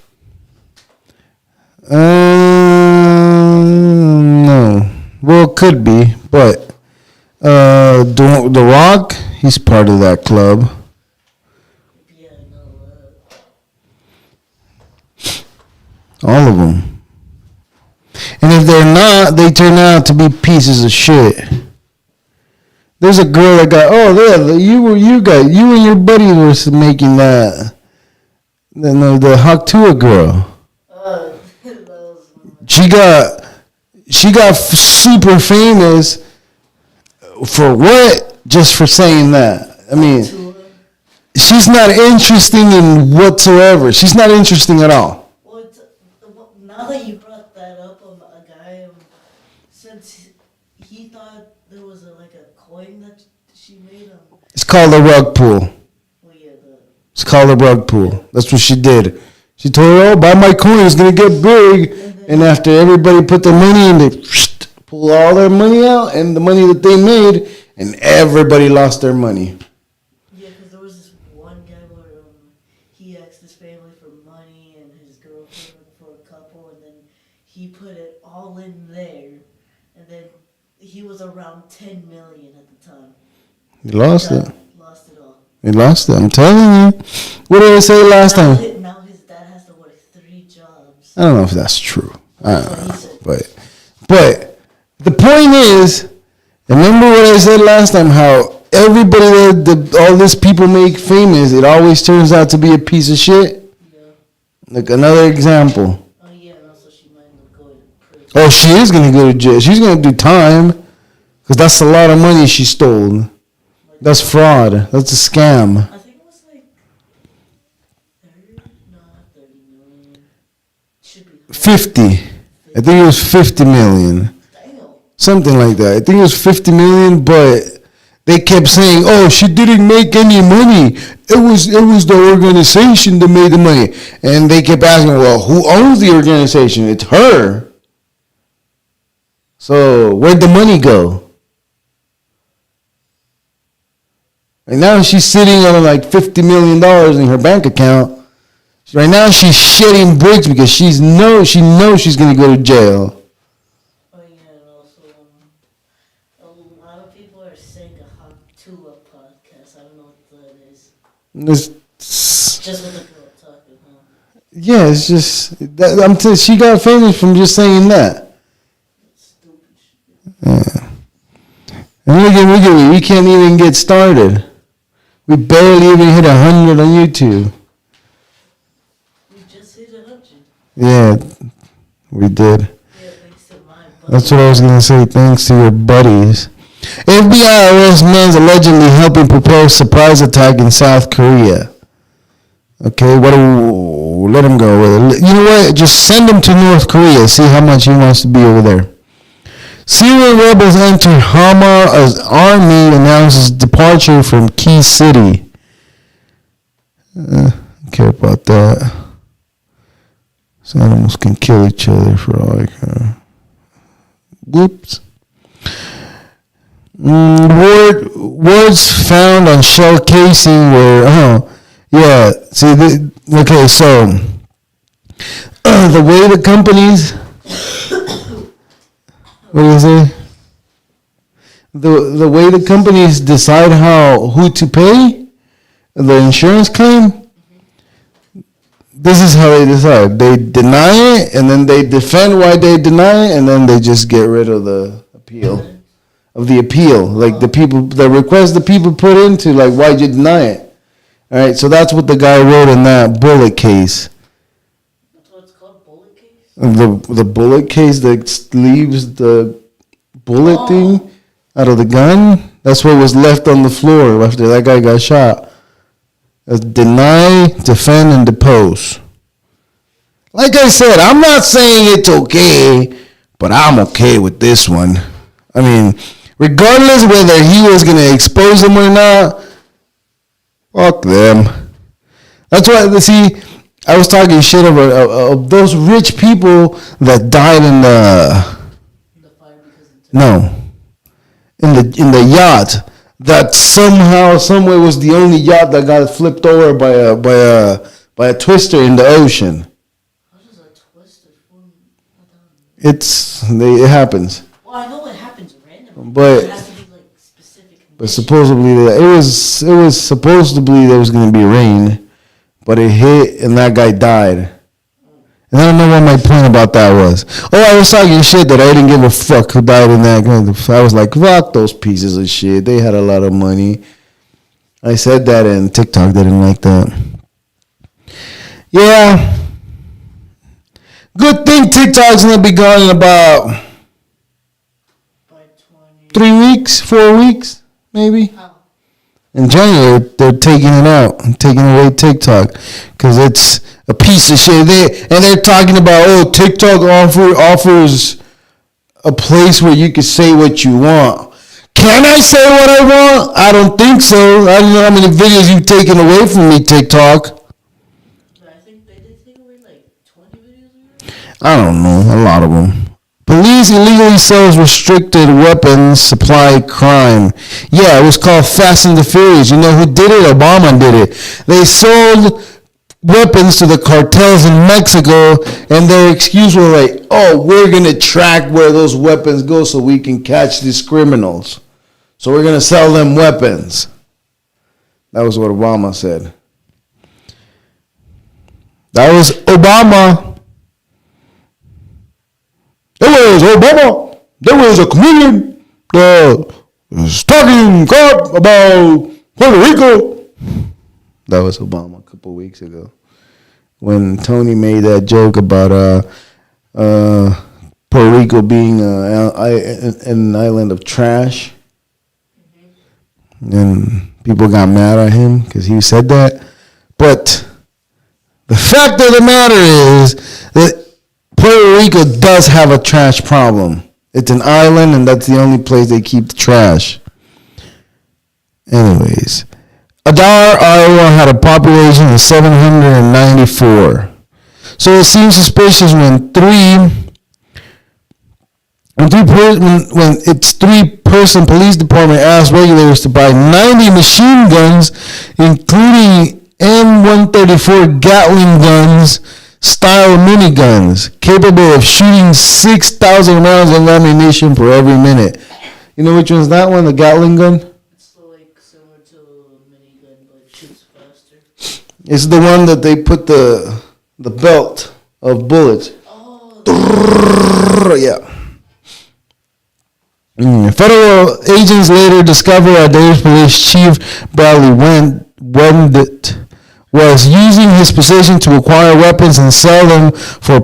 No. Well, it could be, but The Rock, he's part of that club. Yeah, I know All of them. And if they're not, they turn out to be pieces of shit. There's a girl that got, you and your buddy were making that. The Haktua girl. She got super famous for what? Just for saying that. I mean, she's not interesting in whatsoever. She's not interesting at all. Well, now that you brought that up, a guy since he thought there was a coin that she made. It's called a rug pull. Well, yeah, it's called a rug pull. That's what she did. She told her, buy my coin, it's going to get big. And after everybody put their money in, they pulled all their money out and the money that they made, and everybody lost their money. Yeah, because there was this one guy where he asked his family for money and his girlfriend for a couple, and then he put it all in there, and then he was around 10 million at the time. He lost it. Lost it all. He lost it. I'm telling you. What did I say last time? Now his dad has to work 3 jobs. I don't know if that's true. I don't know. But the point is, remember what I said last time, how everybody that all these people make famous, it always turns out to be a piece of shit? Yeah. Like another example. Oh, yeah, and also she might end up going to prison. Oh, she is going to go to jail. She's going to do time, because that's a lot of money she stole. That's fraud. That's a scam. I think it was 30 million. Should be 50. I think it was 50 million. Something like that. I think it was 50 million, but they kept saying, "Oh, she didn't make any money. It was the organization that made the money." And they kept asking, "Well, who owns the organization?" It's her. So where'd the money go? Right now she's sitting on $50 million in her bank account. Right now she's shedding bricks because she knows she's going to go to jail. Oh yeah, and also a lot of people are saying a Haktua podcast. I don't know what that is. It's just with the girl talking, huh? Yeah, it's just she got famous from just saying that. That's stupid shit. Yeah. And look at we can't even get started. We barely even hit 100 on YouTube. We just hit 100. Yeah, we did. Yeah, thanks to my buddy. That's what I was going to say. Thanks to your buddies. FBI arrests man allegedly helping prepare surprise attack in South Korea. Okay, let him go with it. You know what? Just send him to North Korea. See how much he wants to be over there. Syrian rebels enter Hama as army announces departure from key city. Don't care about that. Some animals can kill each other for all I care. Whoops. Words found on shell casing were, Yeah. See, okay, so the way the companies, what do you say? The way the companies decide who to pay the insurance claim, this is how they decide. They deny it, and then they defend why they deny it, and then they just get rid of the appeal. Of the appeal, like the request the people put into, like, why'd you deny it? All right, so that's what the guy wrote in that bullet case. That's what it's called, bullet case? The bullet case that leaves the bullet thing out of the gun. That's what was left on the floor after that guy got shot. Deny, defend, and depose. Like I said, I'm not saying it's okay, but I'm okay with this one. I mean, regardless whether he was going to expose them or not, fuck them. That's why, see, I was talking shit about those rich people that died in the fire because of in the yacht that somehow, someway was the only yacht that got flipped over by a twister in the ocean. How does a twister form? It happens. Well, I know it happens randomly, but it has to be like specific conditions. But supposedly it was supposedly there was going to be rain, but it hit and that guy died. And I don't know what my point about that was. Oh, I was talking shit that I didn't give a fuck who died in that. I was like, fuck those pieces of shit. They had a lot of money. I said that, and TikTok didn't like that. Yeah. Good thing TikTok's going to be gone in about 3 weeks, 4 weeks, maybe. How? In January, they're taking it out, taking away TikTok, because it's a piece of shit. They're talking about, TikTok offers a place where you can say what you want. Can I say what I want? I don't think so. I don't know how many videos you've taken away from me, TikTok. I think they did take away like 20 videos. I don't know, a lot of them. Police illegally sells restricted weapons supply crime. Yeah, it was called Fast and the Furious. You know who did it? Obama did it. They sold weapons to the cartels in Mexico, and their excuse was like, we're going to track where those weapons go so we can catch these criminals. So we're going to sell them weapons. That was what Obama said. That was Obama. There was Obama. There was a comedian was talking crap about Puerto Rico. That was Obama a couple of weeks ago when Tony made that joke about Puerto Rico being an island of trash. And people got mad at him because he said that. But the fact of the matter is that Puerto Rico does have a trash problem. It's an island, and that's the only place they keep the trash. Anyways, Adar, Iowa had a population of 794. So it seems suspicious when its three-person police department asked regulators to buy 90 machine guns, including M134 Gatling guns, style miniguns, capable of shooting 6,000 rounds of ammunition per every minute. You know which one's that one, the Gatling gun? It's like similar to a minigun, but it shoots faster. It's the one that they put the belt of bullets. Yeah. Federal agents later discovered Adair's police chief Bradley Wendt was using his position to acquire weapons and sell them for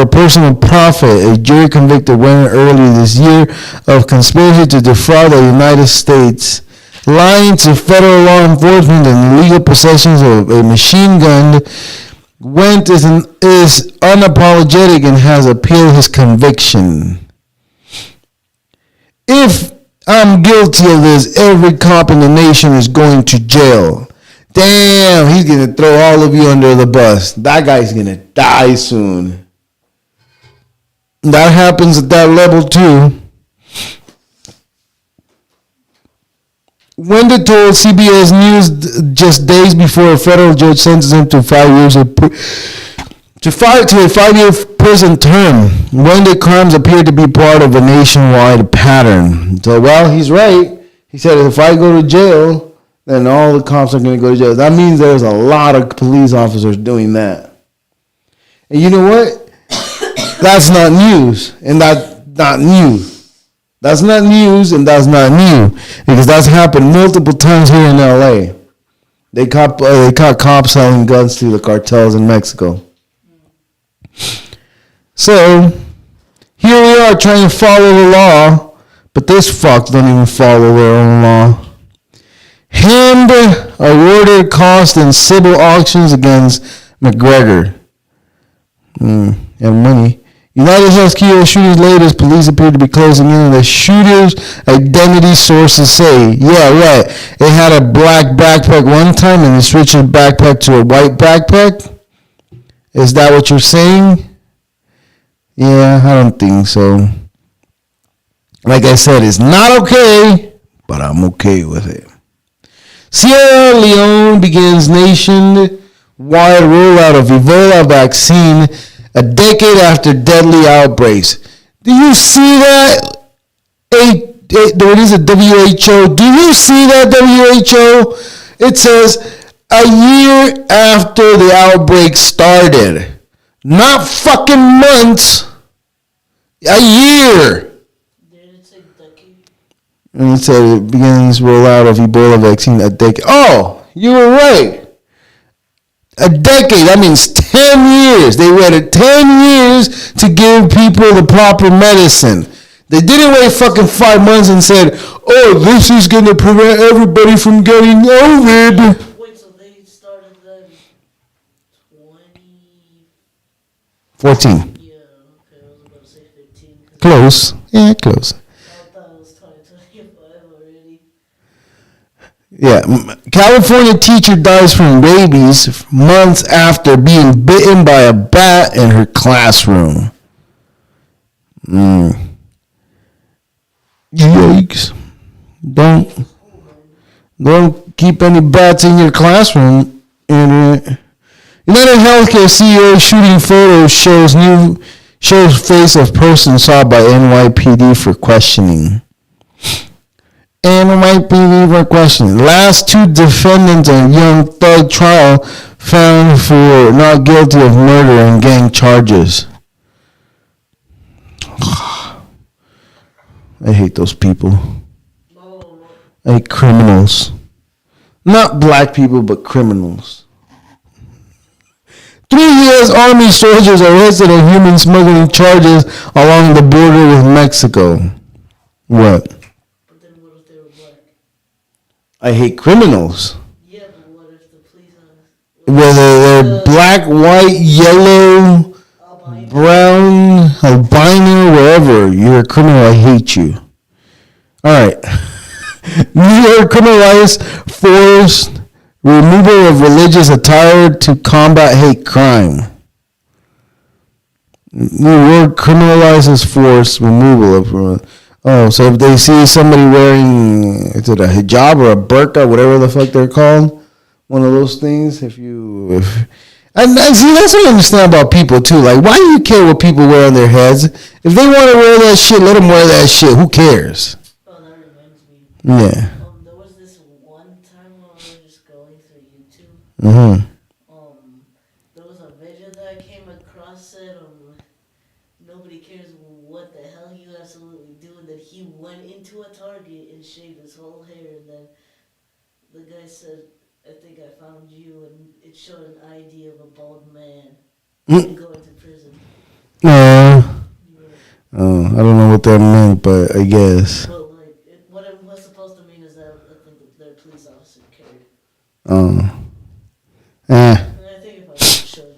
personal profit. A jury convicted Wendt earlier this year of conspiracy to defraud the United States, lying to federal law enforcement, and illegal possessions of a machine gun. Wendt is unapologetic and has appealed his conviction. If I'm guilty of this, every cop in the nation is going to jail. Damn, he's going to throw all of you under the bus. That guy's going to die soon. That happens at that level too. Wendy told CBS News just days before a federal judge sentenced him to 5 years to a 5-year prison term. Wendy crimes appear to be part of a nationwide pattern. So, well, he's right. He said if I go to jail, then all the cops are going to go to jail. That means there's a lot of police officers doing that. And you know what? That's not news, and that's not new. That's not news, and that's not new, because that's happened multiple times here in L.A. They caught cops selling guns to the cartels in Mexico. So here we are trying to follow the law, but this fucks don't even follow their own law. Hand awarded cost in civil auctions against McGregor. And money. United Health Kilo shooters latest, police appear to be closing in on the shooter's identity, sources say. Yeah, right. It had a black backpack one time and it switched the backpack to a white backpack? Is that what you're saying? Yeah, I don't think so. Like I said, it's not okay, but I'm okay with it. Sierra Leone begins nationwide rollout of Ebola vaccine a decade after deadly outbreaks. Do you see that? What is it, WHO? Do you see that, WHO? It says a year after the outbreak started. Not fucking months. A year. Did it say decade? And it said it begins rollout of Ebola vaccine a decade. Oh, you were right. A decade, that means 10 years. They waited 10 years to give people the proper medicine. They didn't wait fucking 5 months and said, oh, this is going to prevent everybody from getting COVID. Wait, so they started then 2014. Yeah, okay, I was about to say 15. Close. Yeah, close. I thought it was 2025 already. Yeah, California teacher dies from rabies months after being bitten by a bat in her classroom. Yikes. Don't keep any bats in your classroom. United Healthcare CEO shooting photos shows face of person saw by NYPD for questioning. NYPD for questioning. Last 2 defendants in Young Thug trial found for not guilty of murder and gang charges. I hate those people. I hate criminals. Not black people, but criminals. 3 U.S. Army soldiers arrested on human smuggling charges along the border with Mexico. What? But then what if they were black? I hate criminals. Yeah, but what if the police Whether they're black, white, yellow, brown, albino, wherever, you're a criminal, I hate you. Alright. New York criminalized forced removal of religious attire to combat hate crime. New York criminalizes forced removal of... so if they see somebody wearing, is it a hijab or a burqa, whatever the fuck they're called, one of those things, and see, that's what I understand about people too. Like, why do you care what people wear on their heads? If they want to wear that shit, let them wear that shit. Who cares? Oh, that reminds me. Yeah. There was this one time when I was just going through YouTube. Mm-hmm. There was a video that I came across said, nobody cares what the hell you absolutely do, and that he went into a Target and shaved his whole hair, and then the guy said, I think I found you, and it showed an ID of a bald man going to prison. I don't know what that meant, but I guess. But what it was supposed to mean is that I think their police officer cared. Oh. And I think if I could show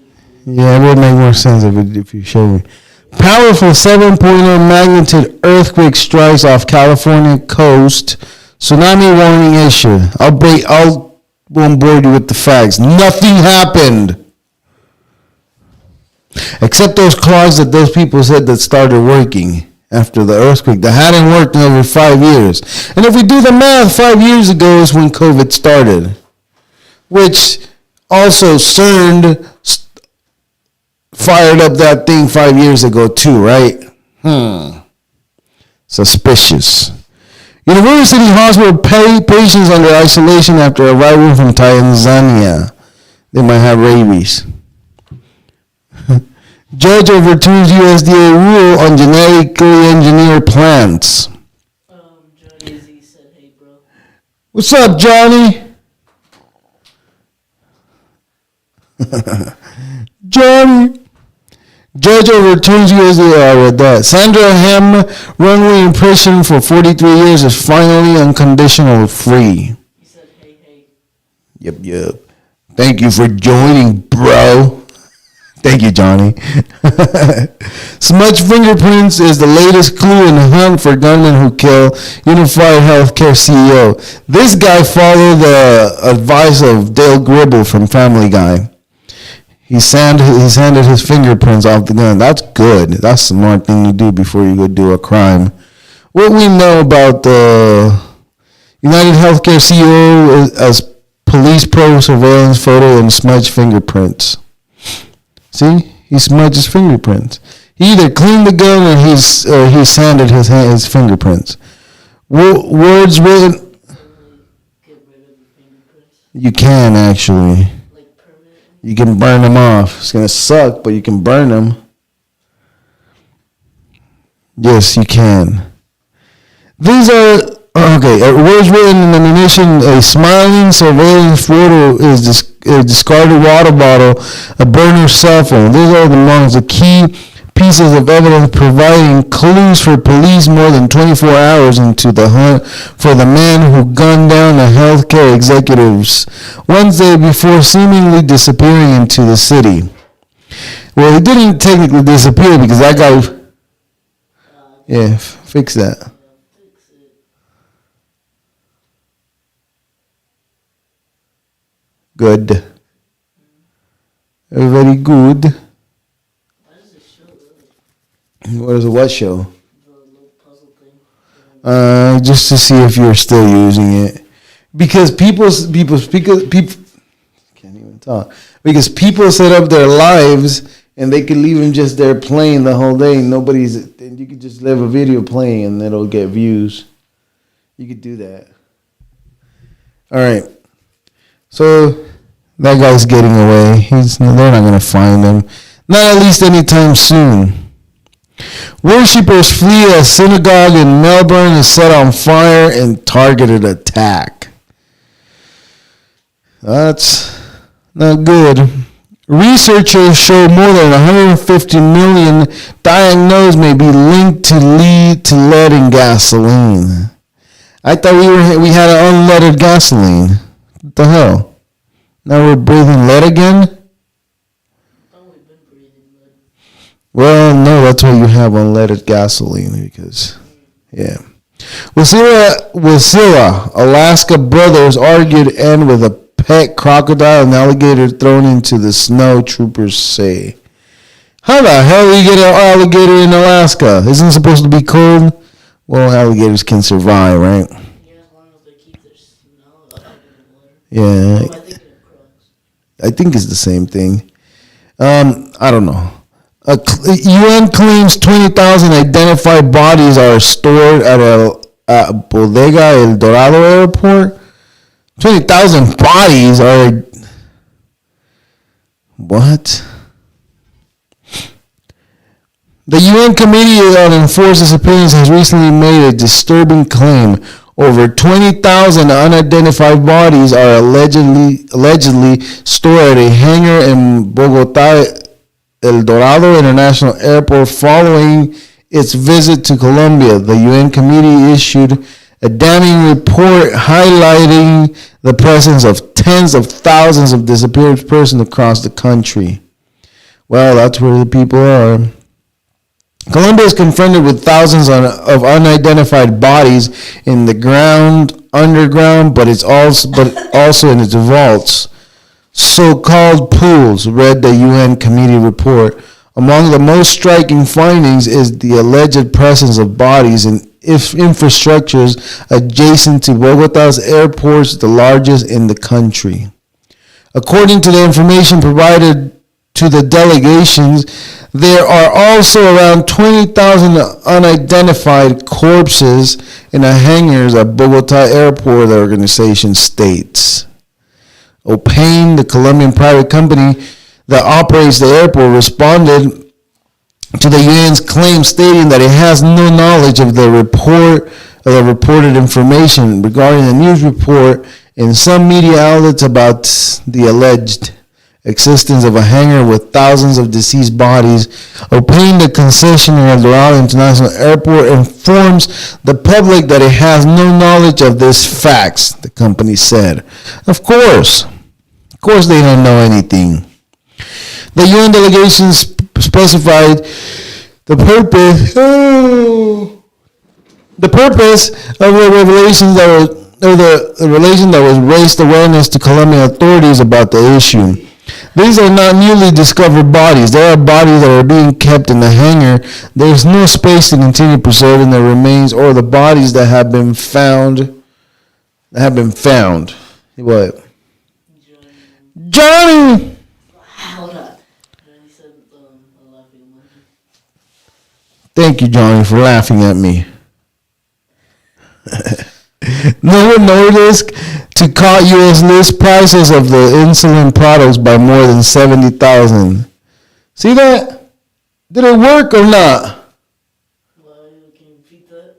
you. Yeah, it would make more sense if you showed me. Powerful 7.0 magnitude earthquake strikes off California coast. Tsunami warning issued. I'll bombard you with the facts. Nothing happened. Except those clogs that those people said that started working. after the earthquake. That hadn't worked in over 5 years. And if we do the math, 5 years ago is when COVID started, which also CERN fired up that thing 5 years ago too, right? Suspicious. University hospital patients under isolation after arrival from Tanzania. They might have rabies. Judge overturns USDA rule on genetically engineered plants. Johnny Z said, hey, bro. What's up, Johnny? Johnny. Judge overturns USDA. I read that. Sandra Hem, runaway in prison for 43 years, is finally unconditionally free. He said, hey. Yep. Thank you for joining, bro. Thank you, Johnny. Smudge fingerprints is the latest clue in the hunt for gunmen who kill Unified Healthcare CEO. This guy followed the advice of Dale Gribble from Family Guy. He sanded his fingerprints off the gun. That's good. That's a smart thing to do before you go do a crime. What we know about the United Healthcare CEO as police pro surveillance photo and smudged fingerprints. See, he smudged his fingerprints. He either cleaned the gun or he sanded his fingerprints. Words written. Get rid of the fingerprints. You can actually. Like permanently? You can burn them off. It's gonna suck, but you can burn them. Yes, you can. These are words written in the munition. A smiling surveillance photo is a discarded water bottle, a burner cell phone. These are among the key pieces of evidence providing clues for police more than 24 hours into the hunt for the man who gunned down the healthcare executives Wednesday before seemingly disappearing into the city. Well, he didn't technically disappear because that guy... Yeah, fix that. Good. Very good. Why does it show that? What is a what show? The little puzzle thing. Just to see if you're still using it. Because people can't even talk. Because people set up their lives and they could leave them just there playing the whole day. And you could just leave a video playing and it'll get views. You could do that. All right. So that guy's getting away. They're not going to find him. Not at least anytime soon. Worshippers flee a synagogue in Melbourne is set on fire in targeted attack. That's not good. Researchers show more than 150 million diagnosed may be linked to lead in gasoline. I thought we had an unleaded gasoline. What the hell? Now we're breathing lead again? I thought we've been breathing lead. Well, no, that's why you have unleaded gasoline because, yeah. Wasilla, Alaska brothers argued end with a pet crocodile and alligator thrown into the snow, troopers say. How the hell do you get an alligator in Alaska? Isn't it supposed to be cold? Well, alligators can survive, right? Yeah, as long as they keep their snow up in the water. Yeah. Oh, I think it cracks. I think it's the same thing. I don't know. UN claims 20,000 identified bodies are stored at Bodega El Dorado airport. 20,000 bodies are... What? The UN Committee on Enforced Disappearance has recently made a disturbing claim. Over 20,000 unidentified bodies are allegedly stored at a hangar in Bogota El Dorado International Airport following its visit to Colombia. The UN committee issued a damning report highlighting the presence of tens of thousands of disappeared persons across the country. Well, that's where the people are. Colombia is confronted with thousands of unidentified bodies in the ground, underground, but also in its vaults. So-called pools, read the UN committee report. Among the most striking findings is the alleged presence of bodies in infrastructures adjacent to Bogota's airports, the largest in the country. According to the information provided to the delegations, there are also around 20,000 unidentified corpses in the hangars at Bogota Airport, the organization states. OPAIN, the Colombian private company that operates the airport, responded to the UN's claim, stating that it has no knowledge of the reported information regarding the news report in some media outlets about the alleged existence of a hangar with thousands of deceased bodies. OPAIN, the concessionaire of Dorado International Airport, informs the public that it has no knowledge of these facts, the company said. Of course they don't know anything. The UN delegation specified the purpose of the revelation that was raised awareness to Colombian authorities about the issue. These are not newly discovered bodies. There are bodies that are being kept in the hangar. There is no space to continue preserving the remains or the bodies that have been found. What? Johnny! Hold up. He said, a laughing emoji. Thank you, Johnny, for laughing at me. Novo Nordisk to cut U.S. list prices of the insulin products by more than 70,000. See that? Did it work or not? Can you repeat that?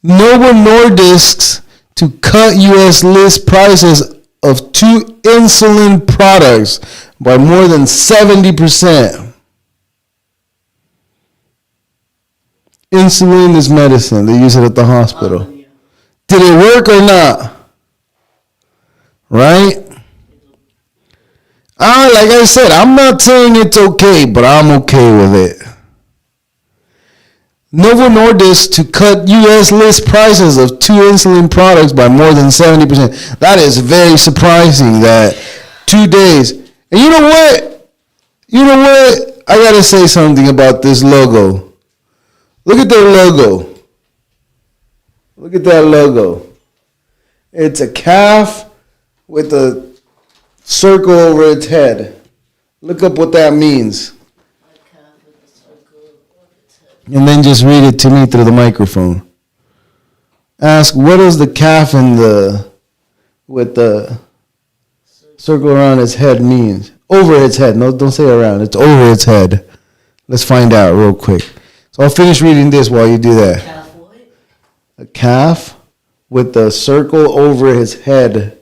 Novo Nordisk to cut U.S. list prices of 2 insulin products by more than 70%. Insulin is medicine. They use it at the hospital. Yeah. Did it work or not? Right? Like I said, I'm not saying it's okay, but I'm okay with it. Novo Nordisk to cut U.S. list prices of 2 insulin products by more than 70%. That is very surprising that 2 days. And you know what? I got to say something about this logo. Look at their logo. Look at that logo. It's a calf with a circle over its head. Look up what that means. And then just read it to me through the microphone. Ask, what is the calf with the circle around its head means? Over its head. No, don't say around. It's over its head. Let's find out real quick. So I'll finish reading this while you do that. Calf what? A calf with the circle over his head.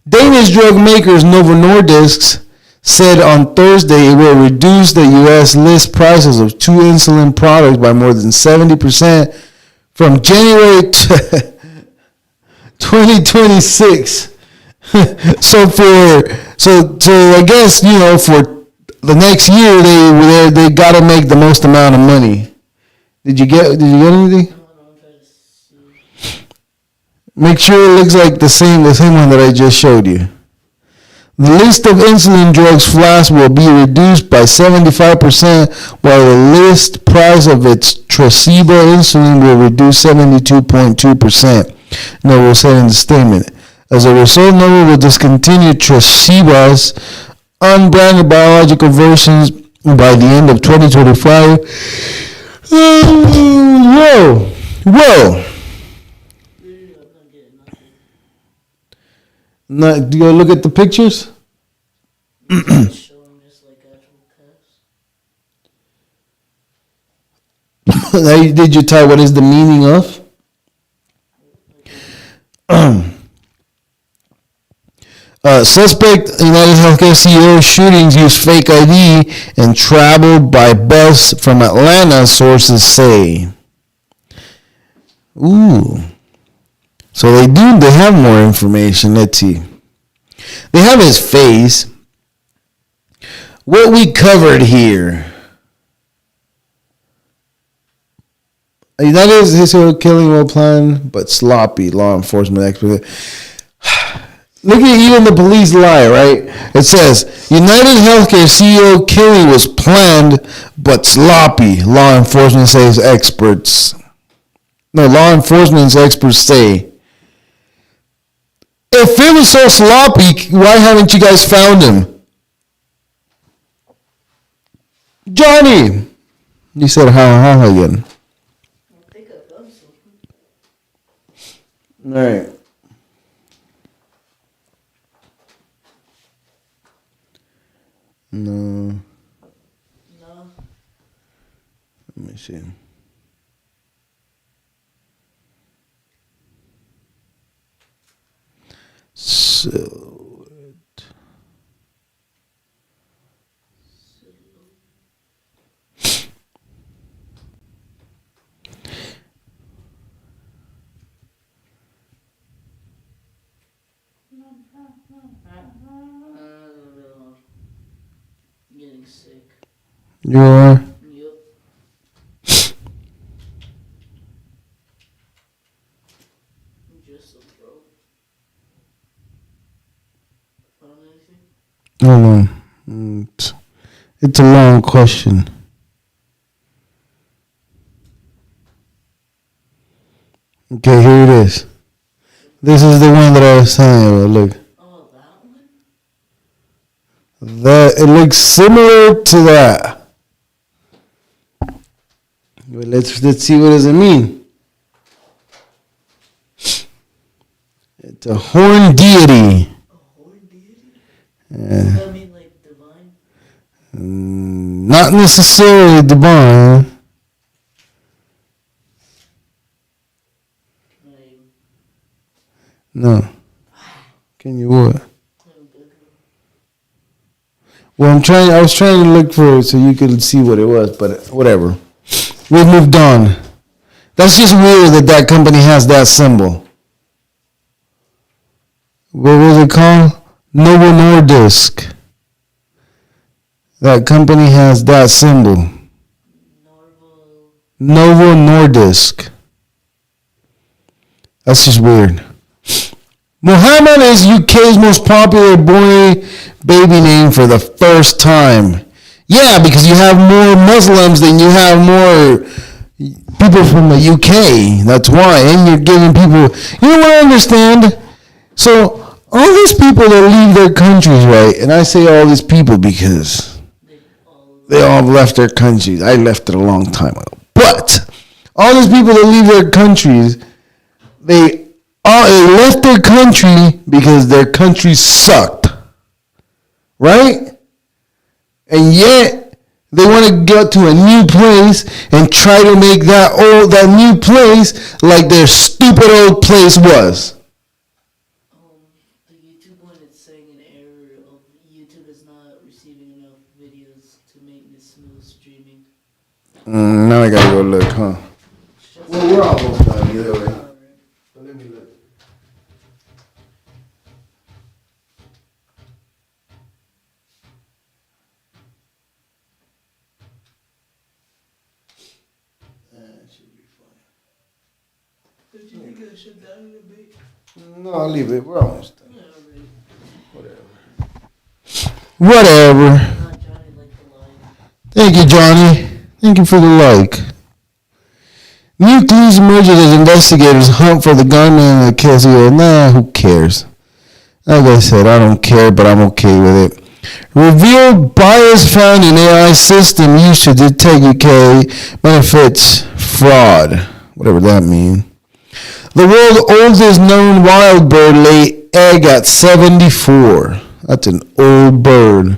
Danish drug makers Novo Nordisk said on Thursday it will reduce the U.S. list prices of 2 insulin products by more than 70% from January 2026. So I guess, for the next year they got to make the most amount of money. Did you get anything? Make sure it looks like the same one that I just showed you. The list of insulin drugs flasks will be reduced by 75%, while the list price of its Tresiba insulin will reduce 72.2%, Novo said in the statement. As a result, Novo will discontinue Tresiba's unbranded biological versions by the end of 2025. Whoa. Do you look at the pictures? Did you type what is the meaning of? Suspect United Healthcare CEO shootings use fake ID and traveled by bus from Atlanta, sources say. Ooh. So they have more information. Let's see. They have his face. What we covered here. That is his killing well planned, but sloppy law enforcement expert. Look at even the police lie, right? It says, United Healthcare CEO killing was planned but sloppy, law enforcement says experts. No, law enforcement experts say. If it was so sloppy, why haven't you guys found him? Johnny! He said, how again? I think I found something. All right. No. No. Let me see. Silhouette. I'm getting sick. You are? Yep. Just a throat. Found anything? Hold on. It's a long question. Okay, here it is. This is the one that I was telling you about. Look. Oh, that one? That it looks similar to that. But let's see what does it mean. It's a horn deity. A horn deity? Yeah. Does that mean like divine? Not necessarily divine. Can I No. Can you what? I'm good. Well, I was trying to look for it so you could see what it was, but whatever. We've moved on. That's just weird that company has that symbol. What was it called? Novo Nordisk. That company has that symbol. Novo Nordisk. That's just weird. Muhammad is UK's most popular boy baby name for the first time. Yeah, because you have more Muslims than you have more people from the UK. That's why. And you're giving people... You know what I understand? So, all these people that leave their countries, right? And I say all these people because they all have left their countries. I left it a long time ago. But, all these people that leave their countries, they left their country because their country sucked. Right? And yet, they want to go to a new place and try to make that new place like their stupid old place was. The YouTube one, it's saying an error of YouTube is not receiving enough videos to make this smooth streaming. Now I gotta go look, huh? Well, we're almost done either way. But let me look. That should be fine. Don't you think I should down in a bit? No, I'll leave it. We're almost done. Yeah, alright. Whatever. Not Johnny like the line. Thank you, Johnny. Thank you for the like. New clues emerges as investigators hunt for the gunman in the case. Nah, who cares? Like I said, I don't care, but I'm okay with it. Revealed bias found in AI system used to detect UK benefits fraud. Whatever that means. The world's oldest known wild bird laid egg at 74. That's an old bird.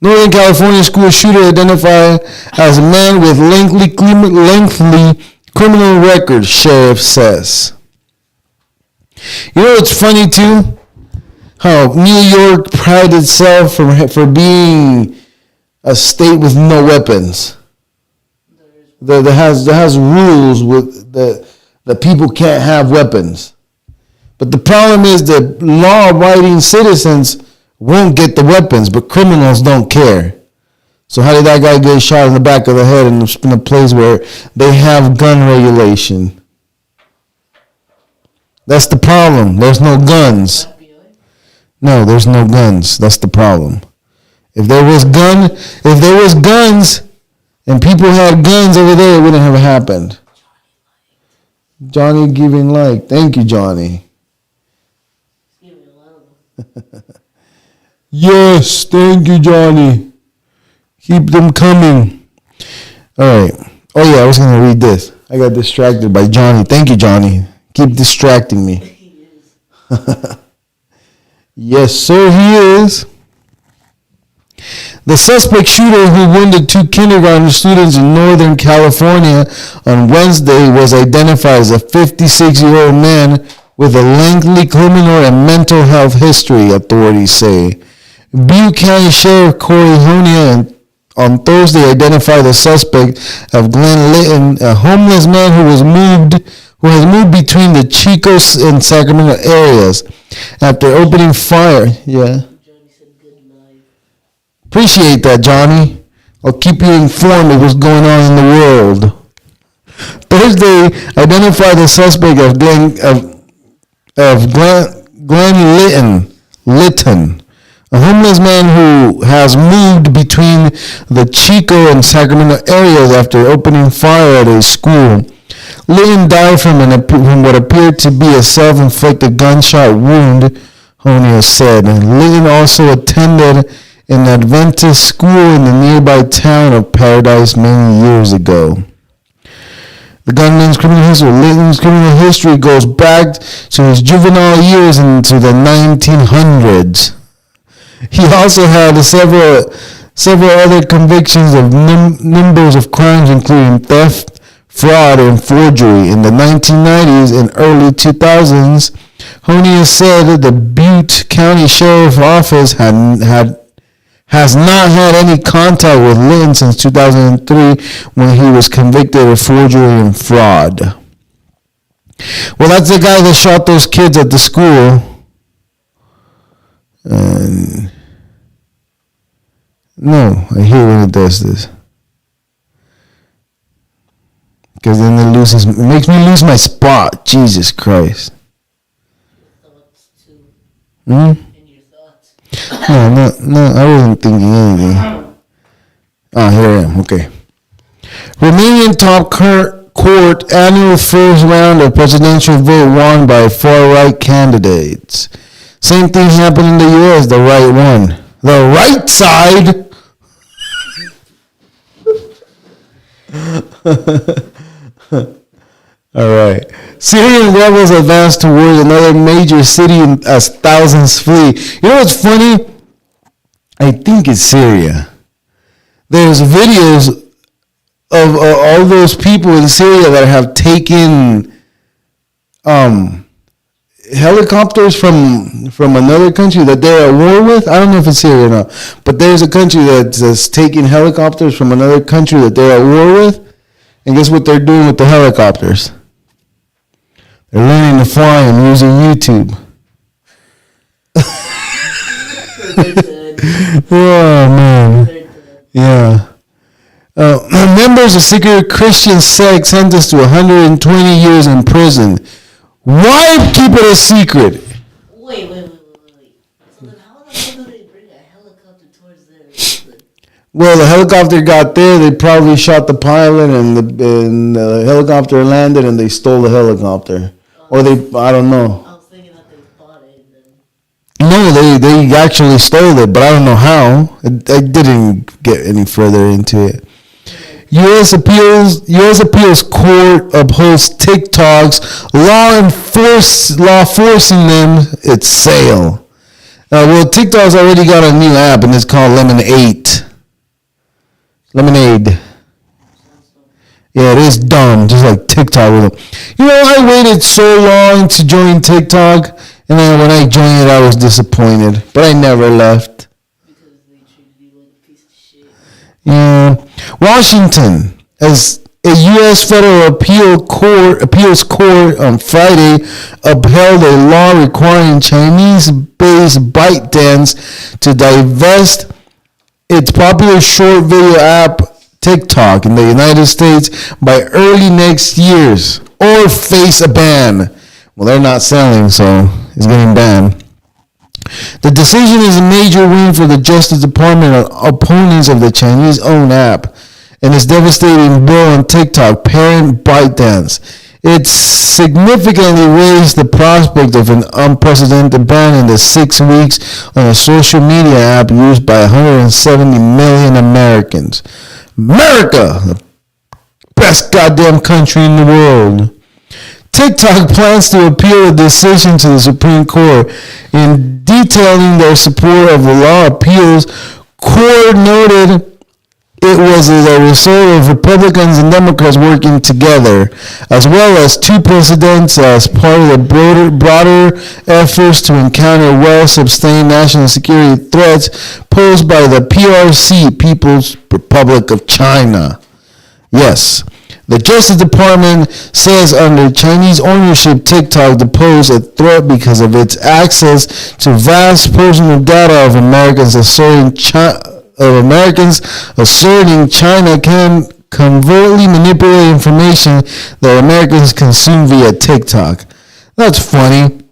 Northern California school shooter identified as a man with lengthy criminal record, sheriff says. You know what's funny too? How New York prided itself for being a state with no weapons. That has rules with that people can't have weapons. But the problem is that law-abiding citizens won't get the weapons, but criminals don't care. So how did that guy get shot in the back of the head in a place where they have gun regulation? That's the problem. There's no guns. FBI No, there's no guns. That's the problem. If there was guns and people had guns over there, it wouldn't have happened. Johnny giving like. Thank you, Johnny. Yes, thank you, Johnny. Keep them coming. All right. Oh, yeah, I was going to read this. I got distracted by Johnny. Thank you, Johnny. Keep distracting me. Yes, sir, he is. The suspect shooter who wounded 2 kindergarten students in Northern California on Wednesday was identified as a 56-year-old man with a lengthy criminal and mental health history, authorities say. Butte County Sheriff Corey Honia on Thursday identified the suspect of Glenn Litton, a homeless man who has moved between the Chico and Sacramento areas after opening fire. Yeah. Appreciate that, Johnny. I'll keep you informed of what's going on in the world. Thursday identified the suspect of Glenn Litton, a homeless man who has moved between the Chico and Sacramento areas after opening fire at a school. Litton died from what appeared to be a self-inflicted gunshot wound, Honia said. Litton also attended an Adventist school in the nearby town of Paradise many years ago. The gunman's Litton's criminal history goes back to his juvenile years into the 1900s. He also had several other convictions of numbers of crimes, including theft, fraud, and forgery. In the 1990s and early 2000s, Honia said the Butte County Sheriff's Office has not had any contact with Litton since 2003 when he was convicted of forgery and fraud. Well, that's the guy that shot those kids at the school. No, I hate when it does this. Because then it makes me lose my spot. Jesus Christ. Hmm? No, I wasn't thinking anything. Ah, here I am, okay. Romanian top court annual first round of presidential vote won by far-right candidates. Same thing happened in the U.S., the right won. The right side? All right. Syrian rebels advance towards another major city as thousands flee. You know what's funny? I think it's Syria. There's videos of all those people in Syria that have taken helicopters from another country that they're at war with. I don't know if it's Syria or not, but there's a country that's taking helicopters from another country that they're at war with, and guess what they're doing with the helicopters? They're learning to fly and using YouTube. Oh, man. Yeah. Members of secret Christian sect sentenced to 120 years in prison. Why keep it a secret? Wait. So then how the hell do they bring a helicopter towards there? Well, the helicopter got there. They probably shot the pilot, and the helicopter landed, and they stole the helicopter. Or I don't know. I was thinking that they bought it and then... No, they actually stole it, but I don't know how. I didn't get any further into it. U.S. Appeals Court upholds TikTok's law forcing them its sale. Well, TikTok's already got a new app, and it's called Lemonade. Yeah, it is dumb, just like TikTok with them. You know, I waited so long to join TikTok, and then when I joined it, I was disappointed. But I never left. Because they treated you like a piece of shit. Yeah. Washington, as a U.S. federal appeals court on Friday upheld a law requiring Chinese-based ByteDance to divest its popular short video app TikTok in the United States by early next year or face a ban. Well, they're not selling, so it's getting banned. The decision is a major win for the Justice Department and opponents of the Chinese-owned app and its devastating bill on TikTok, Parent ByteDance. It significantly raised the prospect of an unprecedented ban in the 6 weeks on a social media app used by 170 million Americans. America, the best goddamn country in the world. TikTok plans to appeal the decision to the Supreme Court. In detailing their support of the law appeals, court noted it was as a result of Republicans and Democrats working together, as well as two presidents as part of the broader efforts to encounter well-sustained national security threats posed by the PRC, People's Republic of China. Yes. The Justice Department says under Chinese ownership, TikTok poses a threat because of its access to vast personal data of Americans asserting China can covertly manipulate information that Americans consume via TikTok. That's funny.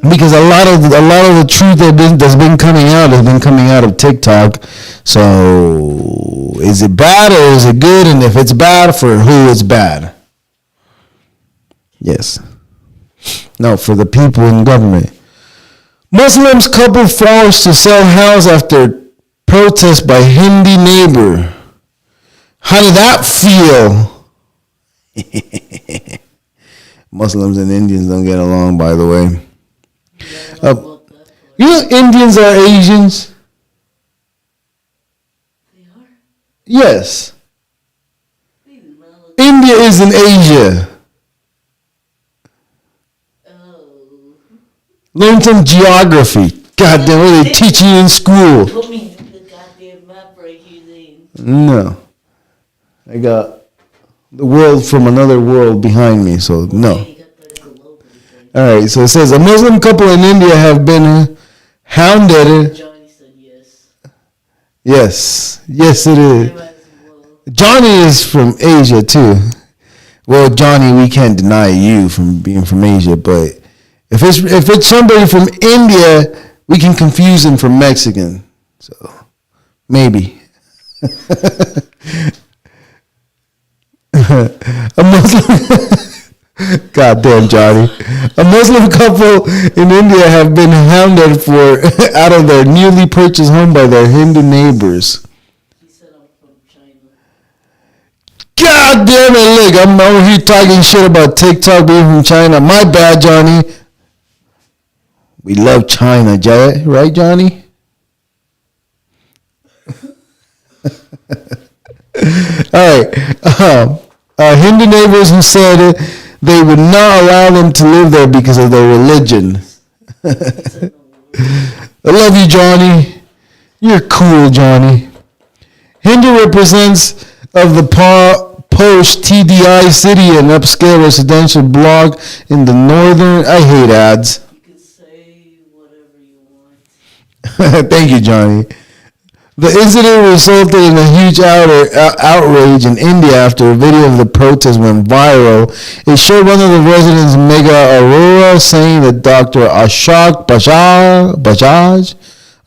Because a lot of the truth that's been coming out has been coming out of TikTok. So is it bad or is it good? And if it's bad, for who it's bad? Yes. No, for the people in government. Muslims couple forced to sell house after protest by Hindi neighbor. How did that feel? Muslims and Indians don't get along, by the way. You know Indians are Asians? They are? Yes. India is in Asia. Oh. Learn some geography. God damn, what are they teaching you in school? Put me the goddamn map right here then. No. I got the world from another world behind me, so no. Alright, so it says a Muslim couple in India have been hounded. Johnny said yes. Yes. Yes, it is. Johnny is from Asia, too. Well, Johnny, we can't deny you from being from Asia, but if it's somebody from India, we can confuse him for Mexican. So, maybe. A Muslim... Goddamn, Johnny. A Muslim couple in India have been hounded out of their newly purchased home by their Hindu neighbors. He said I'm from China. God damn it, look, I'm over here talking shit about TikTok being from China. My bad, Johnny. We love China, right, Johnny? All right. Hindu neighbors who said they would not allow them to live there because of their religion. I love you, Johnny. You're cool, Johnny. Hindu represents of the posh TDI city, an upscale residential block in the northern... I hate ads. You can say whatever you want. Thank you, Johnny. The incident resulted in a huge outrage in India after a video of the protest went viral. It showed one of the residents, Megha Arora, saying that Dr. Ashok Bajaj,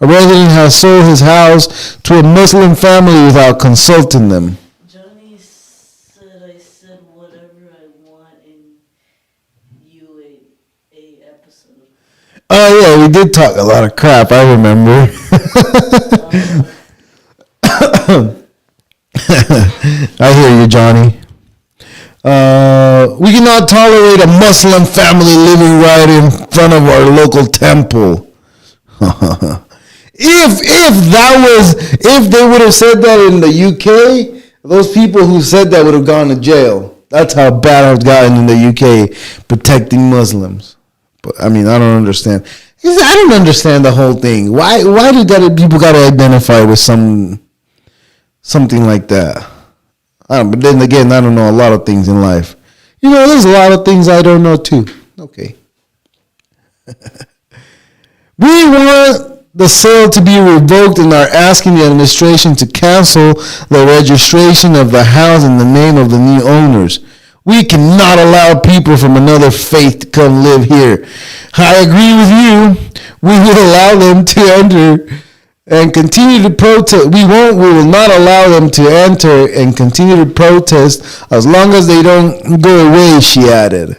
a resident, has sold his house to a Muslim family without consulting them. Johnny said I said whatever I want in UAA episode. Oh yeah, we did talk a lot of crap, I remember. I hear you, Johnny. We cannot tolerate a Muslim family living right in front of our local temple. If they would have said that in the UK, those people who said that would have gone to jail. That's how bad I've gotten in the UK protecting Muslims. But I mean, I don't understand. I don't understand the whole thing. Why do people got to identify with something like that? But then again, I don't know a lot of things in life. You know, there's a lot of things I don't know too. Okay. We want the sale to be revoked and are asking the administration to cancel the registration of the house in the name of the new owners. We cannot allow people from another faith to come live here. I agree with you. we will allow them to enter and continue to protest. We will not allow them to enter and continue to protest as long as they don't go away, she added.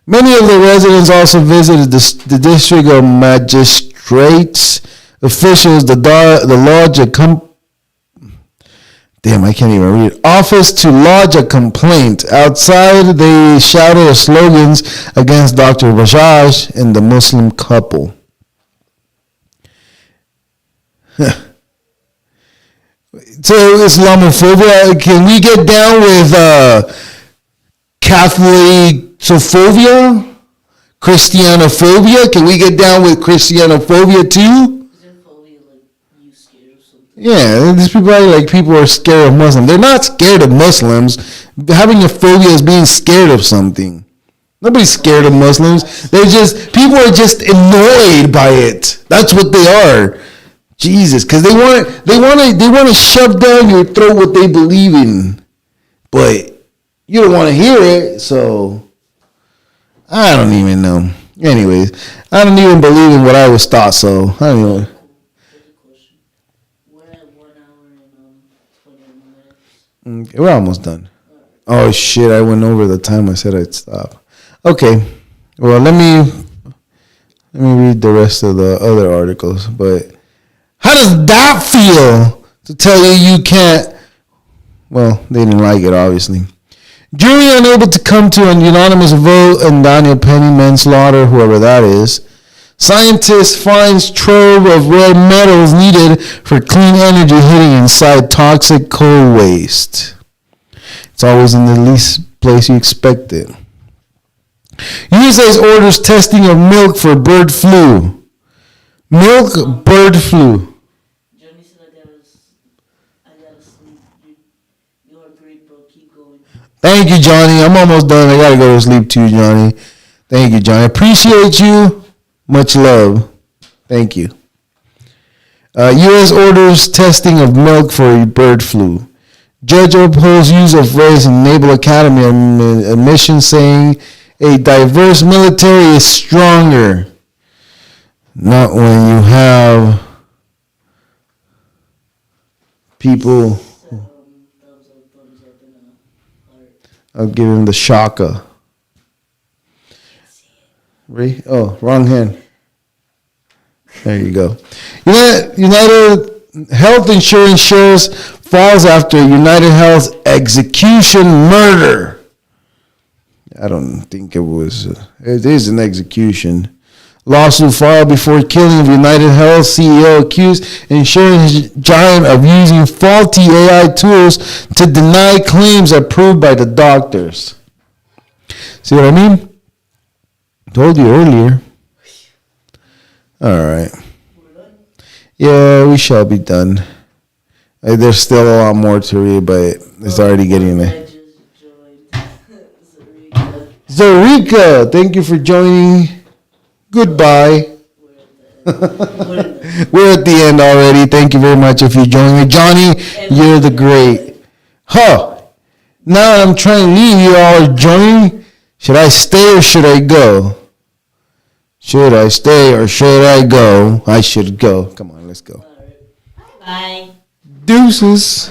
Many of the residents also visited the district of magistrates, officials, the lodge I can't even read. Office to lodge a complaint. Outside, they shouted slogans against Dr. Bajaj and the Muslim couple. So Islamophobia, can we get down with Catholicophobia? Christianophobia? Can we get down with Christianophobia too? Isn't phobia like you scared of something? Yeah, these people are like people are scared of Muslims. They're not scared of Muslims. Having a phobia is being scared of something. Nobody's scared of Muslims. People are just annoyed by it. That's what they are. Jesus, because they want to shove down your throat what they believe in, but you don't want to hear it. So I don't even know. Anyways, I don't even believe in what I was taught. So I don't know. We're at 1 hour and 20 minutes. We're almost done. Oh shit! I went over the time I said I'd stop. Okay, well let me read the rest of the other articles, but. How does that feel to tell you can't? Well, they didn't like it, obviously. Jury unable to come to an unanimous vote on Daniel Penny manslaughter, whoever that is. Scientist finds trove of rare metals needed for clean energy hidden inside toxic coal waste. It's always in the least place you expect it. USA's orders testing of milk for bird flu. Milk bird flu. Johnny said I gotta sleep. You're great, bro. Keep going. Thank you, Johnny. I'm almost done. I gotta go to sleep too, Johnny. Thank you, Johnny. Appreciate you. Much love. Thank you. U.S. orders testing of milk for bird flu. Judge upholds use of race in Naval Academy admission, saying a diverse military is stronger. Not when you have people. I'll give him the shaka. Ready? Oh, wrong hand. There you go. United Health Insurance shares falls after United Health execution murder. I don't think it was. It is an execution. Lawsuit filed before killing of United Health CEO accused insurance giant of using faulty AI tools to deny claims approved by the doctors. See what I mean? Told you earlier. All right. Yeah, we shall be done. There's still a lot more to read, but it's already getting there. Zarika, thank you for joining. Goodbye. We're at the end already. Thank you very much if you joined me. Johnny, you're the great. Huh. Now I'm trying to leave, you all are joining. Should I stay or should I go? Should I stay or should I go? I should go. Come on, let's go. Bye. Deuces.